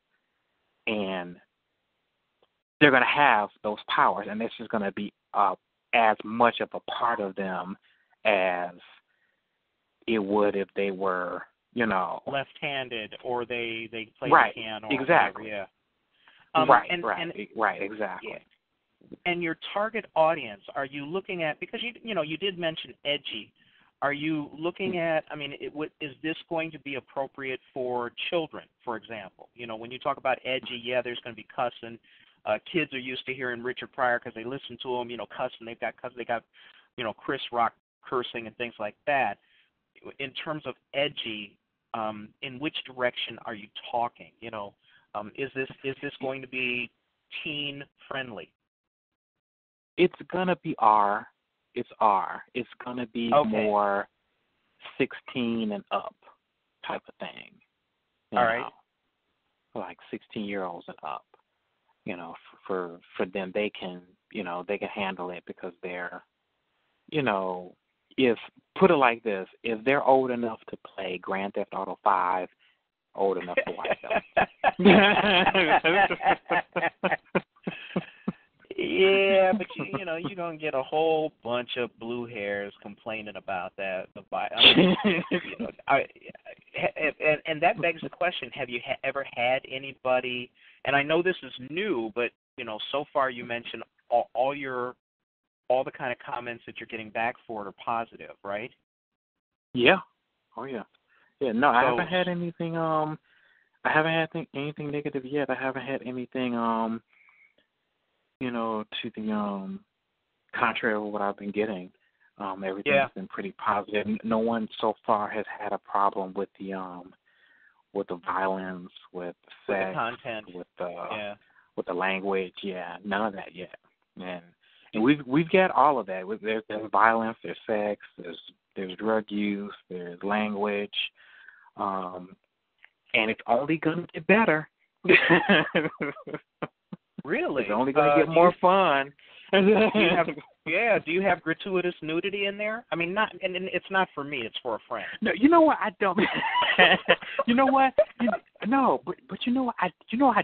and they're going to have those powers, and this is going to be as much of a part of them as it would if they were, left-handed, or they play the piano, or exactly, whatever, right, exactly. Yeah. And your target audience, are you looking at, because you did mention edgy, are you looking at, is this going to be appropriate for children, for example? When you talk about edgy, there's going to be cussing. Kids are used to hearing Richard Pryor because they listen to him, cussing. They got Chris Rock cursing and things like that. In terms of edgy, in which direction are you talking? Is this going to be teen friendly? It's gonna be R. It's R. It's gonna be more 16 and up type of thing. All right. Like 16-year-olds and up. For them, they can handle it because they're, if put it like this, if they're old enough to play Grand Theft Auto 5, old enough to watch them. Yeah, but you're gonna get a whole bunch of blue hairs complaining about that. And that begs the question: have you ever had anybody? And I know this is new, but so far you mentioned all the kind of comments that you're getting back for it are positive, right? Yeah. Oh yeah. Yeah. No, I haven't had anything. I haven't had anything negative yet. I haven't had anything. To the contrary of what I've been getting. Everything's been pretty positive. No one so far has had a problem with the violence, with the sex, with the content, with the language. Yeah, none of that yet. And we've got all of that. There's violence, there's sex, there's drug use, there's language, and it's only gonna get better. Really? It's only going to get more fun. Do you have gratuitous nudity in there? Not, and it's not for me. It's for a friend. No, you know what? I don't. You know what? No, but you know what? I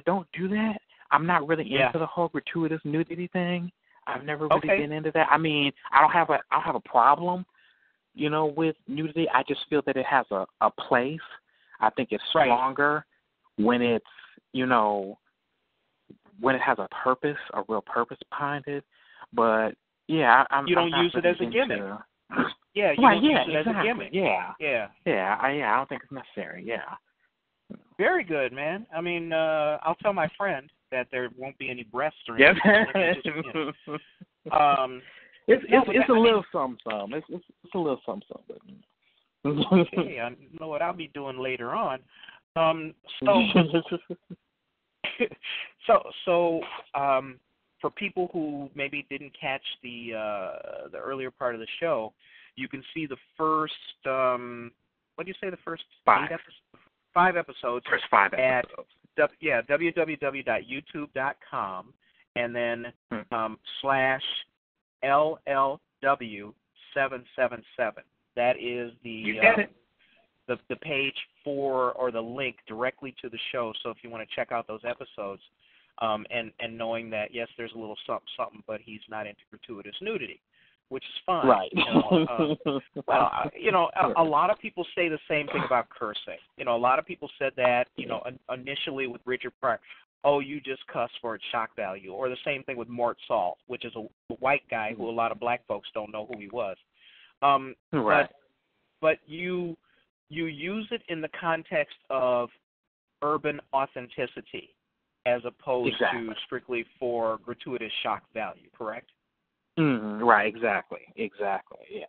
don't do that. I'm not really into the whole gratuitous nudity thing. I've never really been into that. I mean, I don't have a problem, with nudity. I just feel that it has a place. I think it's stronger when it's, when it has a purpose, a real purpose behind it. But yeah, you don't use it as a gimmick. Yeah, you don't use it as a gimmick. Yeah. I don't think it's necessary. Yeah. Very good, man. I mean, I'll tell my friend that there won't be any breasts or anything. It's a little something. It's a little something. Okay, I know what I'll be doing later on. So for people who maybe didn't catch the earlier part of the show, you can see the first. What do you say? The first 5 episodes. First 5 episodes. At www.youtube.com and then /LLW777. That is the page for, or the link directly to the show. So if you want to check out those episodes, and knowing that yes, there's a little something, but he's not into gratuitous nudity, which is fine. Right. A lot of people say the same thing about cursing. A lot of people said that, initially with Richard Pryor, oh, you just cuss for its shock value, or the same thing with Mort Saul, which is a white guy who a lot of black folks don't know who he was. Right. But you use it in the context of urban authenticity as opposed to strictly for gratuitous shock value, correct? Right, exactly, yeah.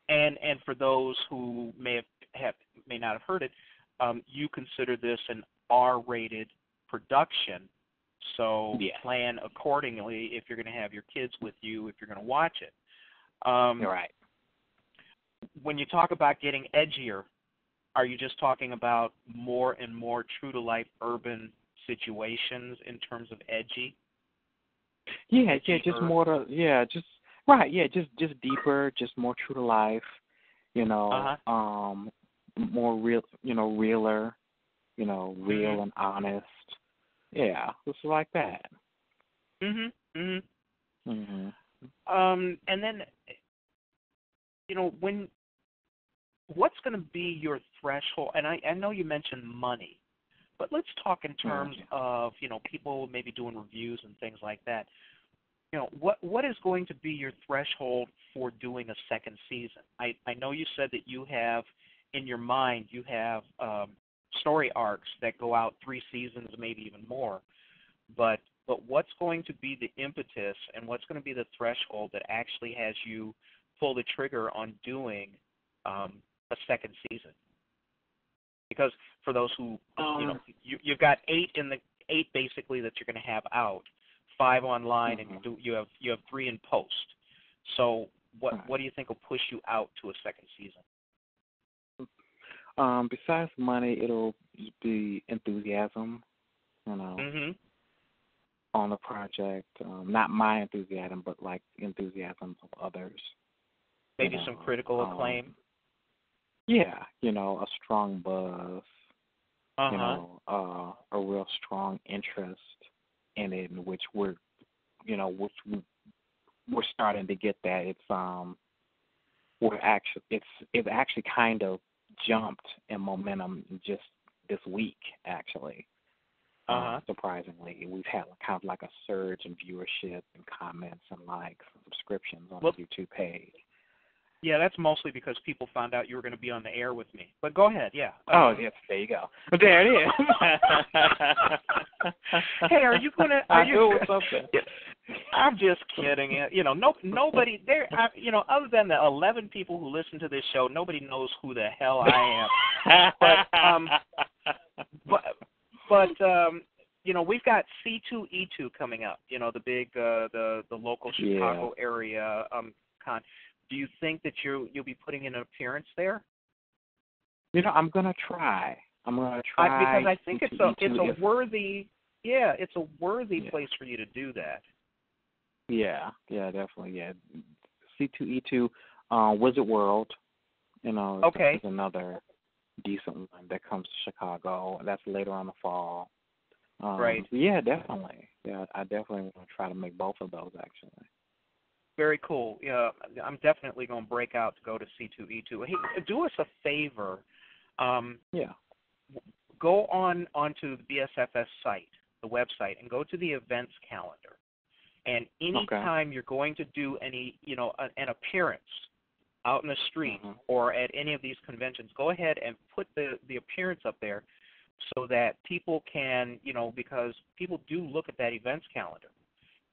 And for those who may not have heard it, you consider this an R-rated production, so plan accordingly if you're going to have your kids with you, if you're going to watch it. Right. When you talk about getting edgier, are you just talking about more and more true-to-life urban situations in terms of edgy? Just deeper, just more true to life, more real, realer, real and honest. Yeah, just like that. And then, what's going to be your threshold? And I know you mentioned money, but let's talk in terms of, people maybe doing reviews and things like that. What is going to be your threshold for doing a second season? I know you said that you have, in your mind, you have story arcs that go out 3 seasons, maybe even more. But what's going to be the impetus and what's going to be the threshold that actually has you pull the trigger on doing a second season? Because for those who, you've got 8 basically that you're going to have out, 5 online, and you have 3 in post. So what do you think will push you out to a second season? Besides money, it'll be enthusiasm, on the project. Not my enthusiasm, but like enthusiasm of others. Maybe some critical acclaim. Yeah, a strong buzz. A real strong interest in it, in which we're starting to get that. It's actually kind of jumped in momentum just this week, actually. Surprisingly, we've had kind of like a surge in viewership and comments and likes and subscriptions on the YouTube page. Yeah, that's mostly because people found out you were going to be on the air with me. But go ahead, yeah. Yes, there you go. There it is. Hey, are you going to? What's up there? I'm just kidding. Nobody there. Other than the 11 people who listen to this show, nobody knows who the hell I am. But we've got C2E2 coming up. The big, the local Chicago area con. Do you think that you'll be putting in an appearance there? I'm gonna try. Because I think it's a worthy place for you to do that. Yeah, definitely. Yeah, C2E2, Wizard World. Is another decent one that comes to Chicago. That's later on the fall. Right. Yeah, definitely. Yeah, I definitely want to try to make both of those actually. Very cool. Yeah, I'm definitely going to break out to go to C2E2. Hey, do us a favor. Yeah. Go onto the BSFS site, the website, and go to the events calendar. And anytime you're going to do any, an appearance out in the street or at any of these conventions, go ahead and put the appearance up there so that people can, because people do look at that events calendar.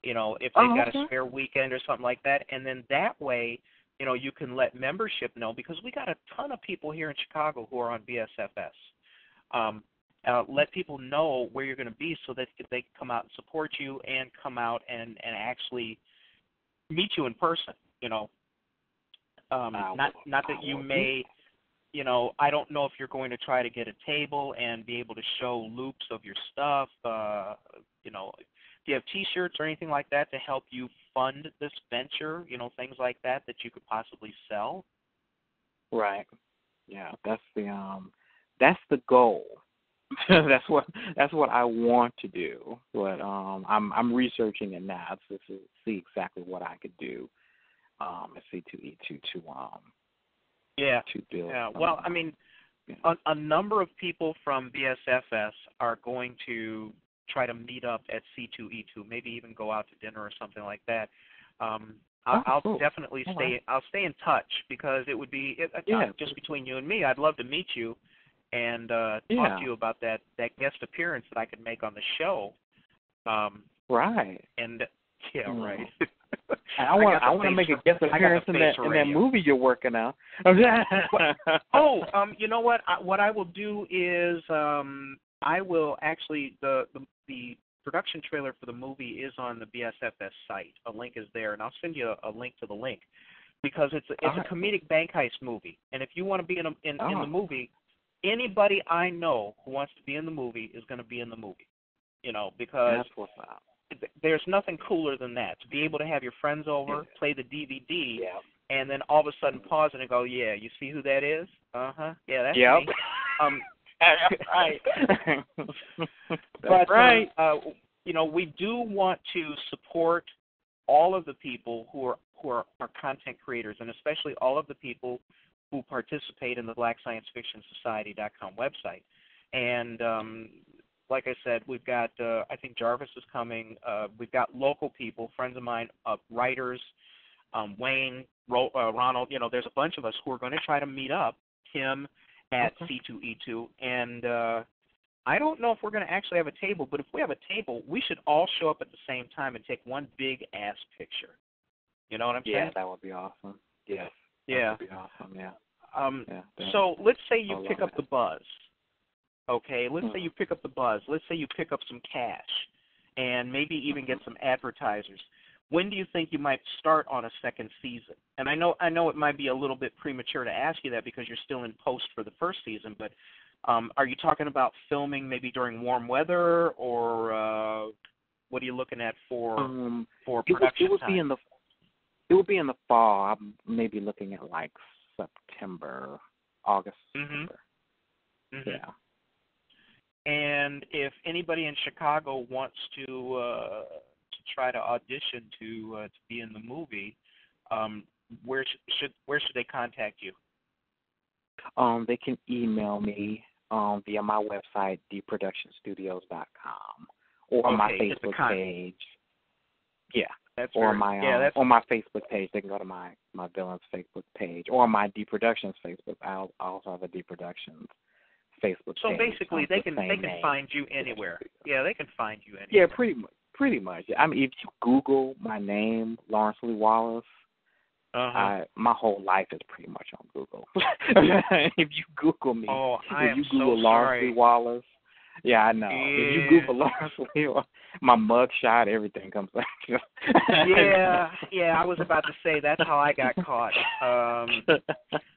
If they've got a spare weekend or something like that, and then that way, you can let membership know, because we got a ton of people here in Chicago who are on BSFS. Let people know where you're going to be so that they can come out and support you and come out and actually meet you in person. Not that you may, I don't know if you're going to try to get a table and be able to show loops of your stuff. Do you have T-shirts or anything like that to help you fund this venture? Things like that you could possibly sell. Right. Yeah, that's the goal. that's what I want to do. But I'm researching it now to see exactly what I could do at C2E2 to build. Yeah. Well, I mean, a number of people from BSFS are going to try to meet up at C2E2, maybe even go out to dinner or something like that. I'll definitely stay. I'll stay in touch, because it would be just between you and me. I'd love to meet you and talk to you about that guest appearance that I could make on the show. Right. And right. I want to make a guest appearance in that movie you're working on. You know what? What I will do is I will actually the production trailer for the movie is on the BSFS site. A link is there, and I'll send you a link to the link, because it's a comedic bank heist movie. And if you want to be in the movie, anybody I know who wants to be in the movie is going to be in the movie. Because that's what's up. There's nothing cooler than that, to be able to have your friends over, play the DVD, and then all of a sudden pause and go, yeah, you see who that is? Yeah, that's me. Right. But right. We do want to support all of the people who are content creators, and especially all of the people who participate in the BlackScienceFictionSociety.com website. And like I said, we've got I think Jarvis is coming. We've got local people, friends of mine, writers, Wayne, Ronald. There's a bunch of us who are going to try to meet up. Tim at C2E2, and I don't know if we're going to actually have a table, but if we have a table, we should all show up at the same time and take one big ass picture. You know what I'm saying? Yeah, that would be awesome. Yes. Yeah. That would be awesome, yeah. So let's say you pick up the buzz. Okay, let's say you pick up the buzz. Let's say you pick up some cash and maybe even get some advertisers. When do you think you might start on a second season? And I know it might be a little bit premature to ask you that, because you're still in post for the first season, but are you talking about filming maybe during warm weather, or what are you looking at for production time? It would be in the fall. I'm maybe looking at like September, August, September. Mm-hmm. Yeah. And if anybody in Chicago wants to try to audition to be in the movie, where should they contact you? They can email me via my website, dproductionstudios.com, or my Facebook page. Yeah. On my Facebook page. They can go to my Villans Facebook page, or my D Productions Facebook. I also have a D Productions Facebook page. So basically, they can find you anywhere. Yeah, they can find you anywhere. Yeah, pretty much. I mean, if you Google my name, Lawrence Lee Wallace, my whole life is pretty much on Google. If you Google me, Lawrence Lee Wallace, yeah, I know. Yeah. If you Google Lawrence Lee Wallace, my mugshot, everything comes up. Yeah, I was about to say that's how I got caught.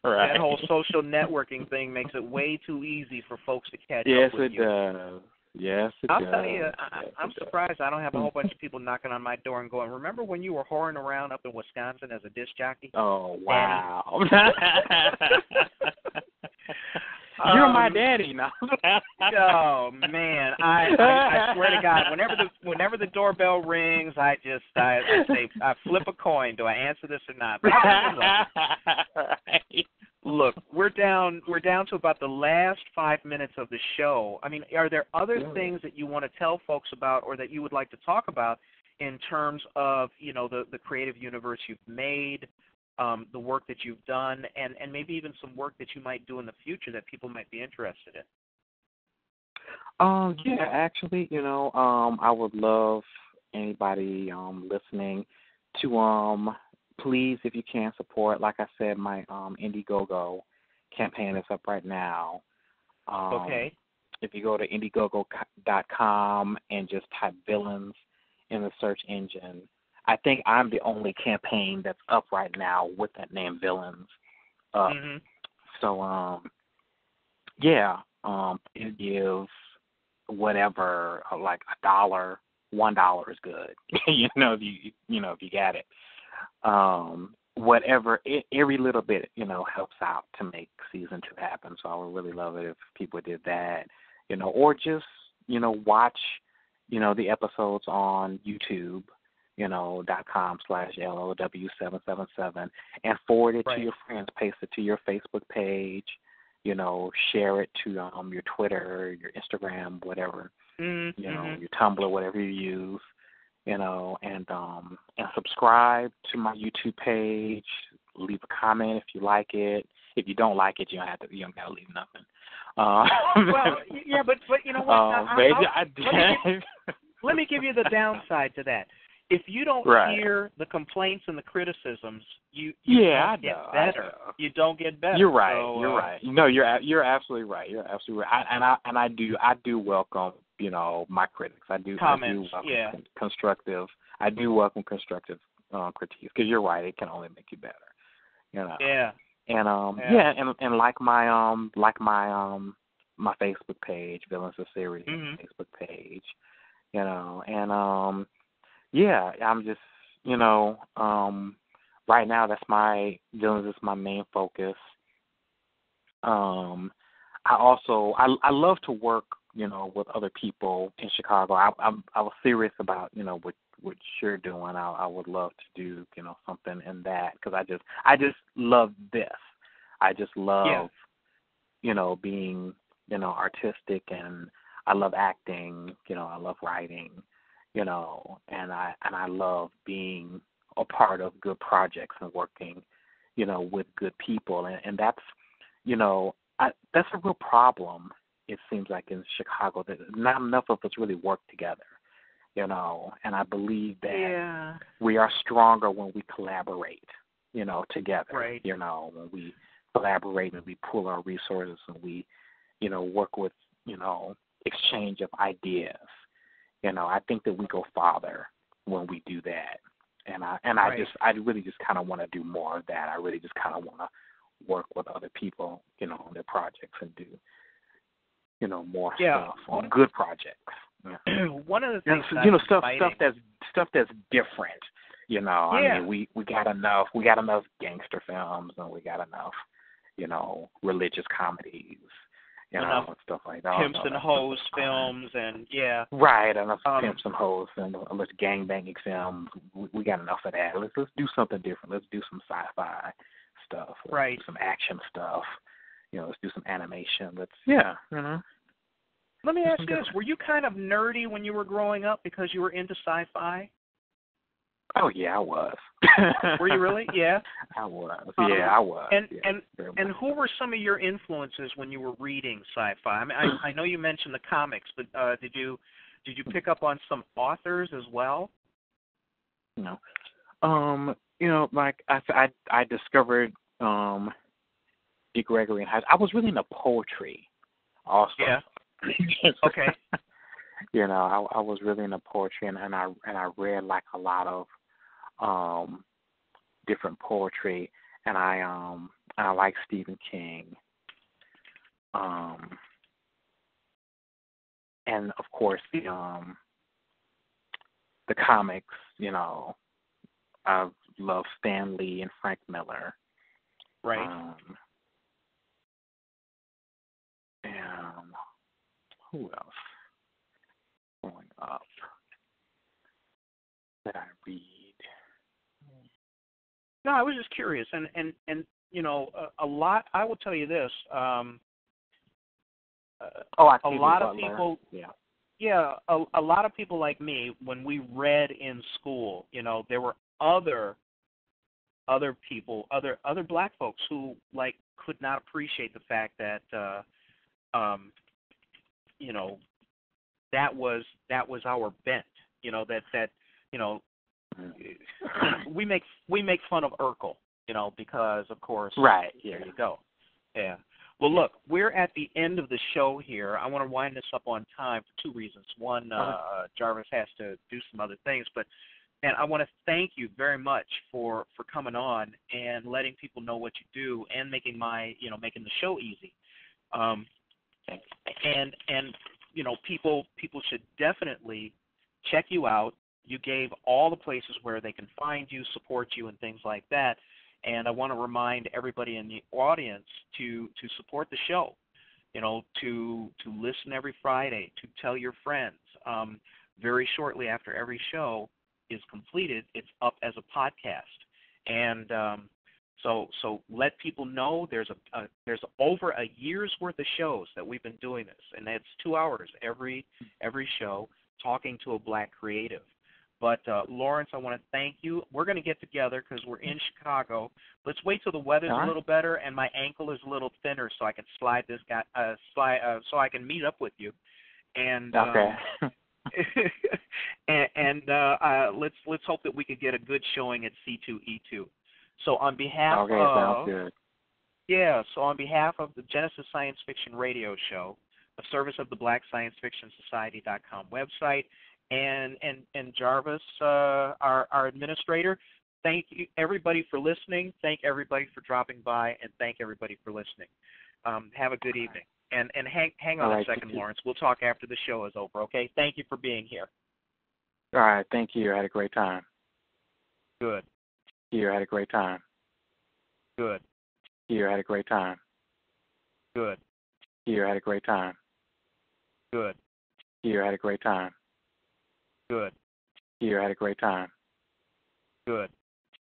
Right. That whole social networking thing makes it way too easy for folks to catch up with you. Yes, it does. I'll tell you, I'm surprised I don't have a whole bunch of people knocking on my door and going, remember when you were whoring around up in Wisconsin as a disc jockey? Oh, wow. You're my daddy now. Oh man, I swear to God, whenever the doorbell rings, I say I flip a coin. Do I answer this or not? But Right. look, we're down to about the last 5 minutes of the show. I mean, are there other things that you want to tell folks about, or that you would like to talk about in terms of the creative universe you've made? The work that you've done, and maybe even some work that you might do in the future that people might be interested in. Yeah, actually, I would love anybody listening to please, if you can, support. Like I said, my Indiegogo campaign is up right now. Okay. If you go to Indiegogo.com and just type Villans in the search engine, I think I'm the only campaign that's up right now with that name, Villans. Mm-hmm. So, yeah, it gives whatever, like $1, $1 is good. if you got it. Whatever, every little bit, helps out to make season 2 happen. So I would really love it if people did that, or just, watch, the episodes on YouTube. .com/LOW777 and forward it to your friends, paste it to your Facebook page, share it to your Twitter, your Instagram, whatever, your Tumblr, whatever you use, and subscribe to my YouTube page, leave a comment if you like it. If you don't like it, you don't gotta leave nothing. Well, yeah, but you know what? Let me give you the downside to that. If you don't hear the complaints and the criticisms, you don't get better. You don't get better. You're right. So, you're right. No, you're absolutely right. You're absolutely right. I do welcome my critics. I do welcome constructive. I do welcome constructive critiques, because you're right. It can only make you better. Yeah. And and like my my Facebook page, Villans Scifi Facebook page, yeah, I'm just, right now Villans is my main focus. I love to work, with other people in Chicago. I was serious about, what you're doing. I would love to do, something in that, because I just love this. I just love, being, artistic, and I love acting, I love writing. And I love being a part of good projects and working, with good people. And that's, that's a real problem, it seems like, in Chicago, that not enough of us really work together, and I believe that we are stronger when we collaborate, together, right. When we collaborate and we pool our resources and we, work with, exchange of ideas. I think that we go farther when we do that, and I really just kind of want to do more of that. I really just kind of want to work with other people, on their projects, and do, more stuff on good projects. Yeah. One of the things, stuff that's different. I mean, we got enough gangster films, and we got enough, religious comedies. Enough and stuff like that. Pimps and hoes films, and right, enough pimps and hoes and enough gangbanging films. We got enough of that. Let's do something different. Let's do some sci-fi stuff. Let's do some action stuff. Let's do some animation. Let me ask you this: were you kind of nerdy when you were growing up because you were into sci-fi? Oh yeah, I was. Were you really? Yeah. I was. I was. And who were some of your influences when you were reading sci-fi? I mean, I know you mentioned the comics, but did you pick up on some authors as well? No. Like I discovered D. Gregory in high school. I was really into poetry also. Yeah. Okay. I was really into poetry, and I read like a lot of different poetry, and I like Stephen King. And of course the comics, I love Stan Lee and Frank Miller. Right. Who else? Going up that I read. No, I was just curious, and you know, a lot. I will tell you this. I A see lot the of Butler. people. Yeah. Yeah, a lot of people like me, when we read in school, you know, there were other people, other black folks who like could not appreciate the fact that you know, that was our bent. You know, that you know, we make fun of Urkel, you know, because of course, Right. Yeah. there you go. Yeah. Well, look, we're at the end of the show here. I want to wind this up on time for two reasons. One, Jarvis has to do some other things, and I want to thank you very much for coming on and letting people know what you do and making making the show easy. And you know, people should definitely check you out. You gave all the places where they can find you, support you, and things like that. And I want to remind everybody in the audience to support the show, you know, to listen every Friday, to tell your friends. Very shortly after every show is completed, it's up as a podcast. And so let people know there's over a year's worth of shows that we've been doing this, and it's 2 hours every show talking to a black creative. But, Lawrence, I want to thank you. We're going to get together because we're in Chicago. Let's wait till the weather's a little better and my ankle is a little thinner so I can so I can meet up with you. And Okay. and let's hope that we could get a good showing at C2E2. So on behalf sounds good. Yeah, so on behalf of the Genesis Science Fiction Radio Show, a service of the Black Science Fiction Society.com website, and Jarvis, our administrator, thank you everybody for listening. Thank everybody for dropping by, and thank everybody for listening. Have a good evening. And hang on a second, Lawrence. We'll talk after the show is over, okay? Thank you for being here. All right, thank you. I had a great time. Good. You had a great time. Good. You had a great time. Good. You had a great time. Good. You had a great time. Good. You had a great time. Good.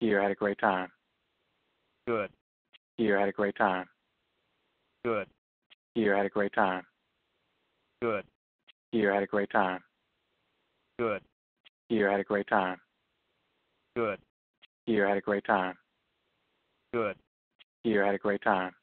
You had a great time. Good. You had a great time. Good. You had a great time. Good. You had a great time. Good. You had a great time. Good. You had a great time. Good. You had a great time.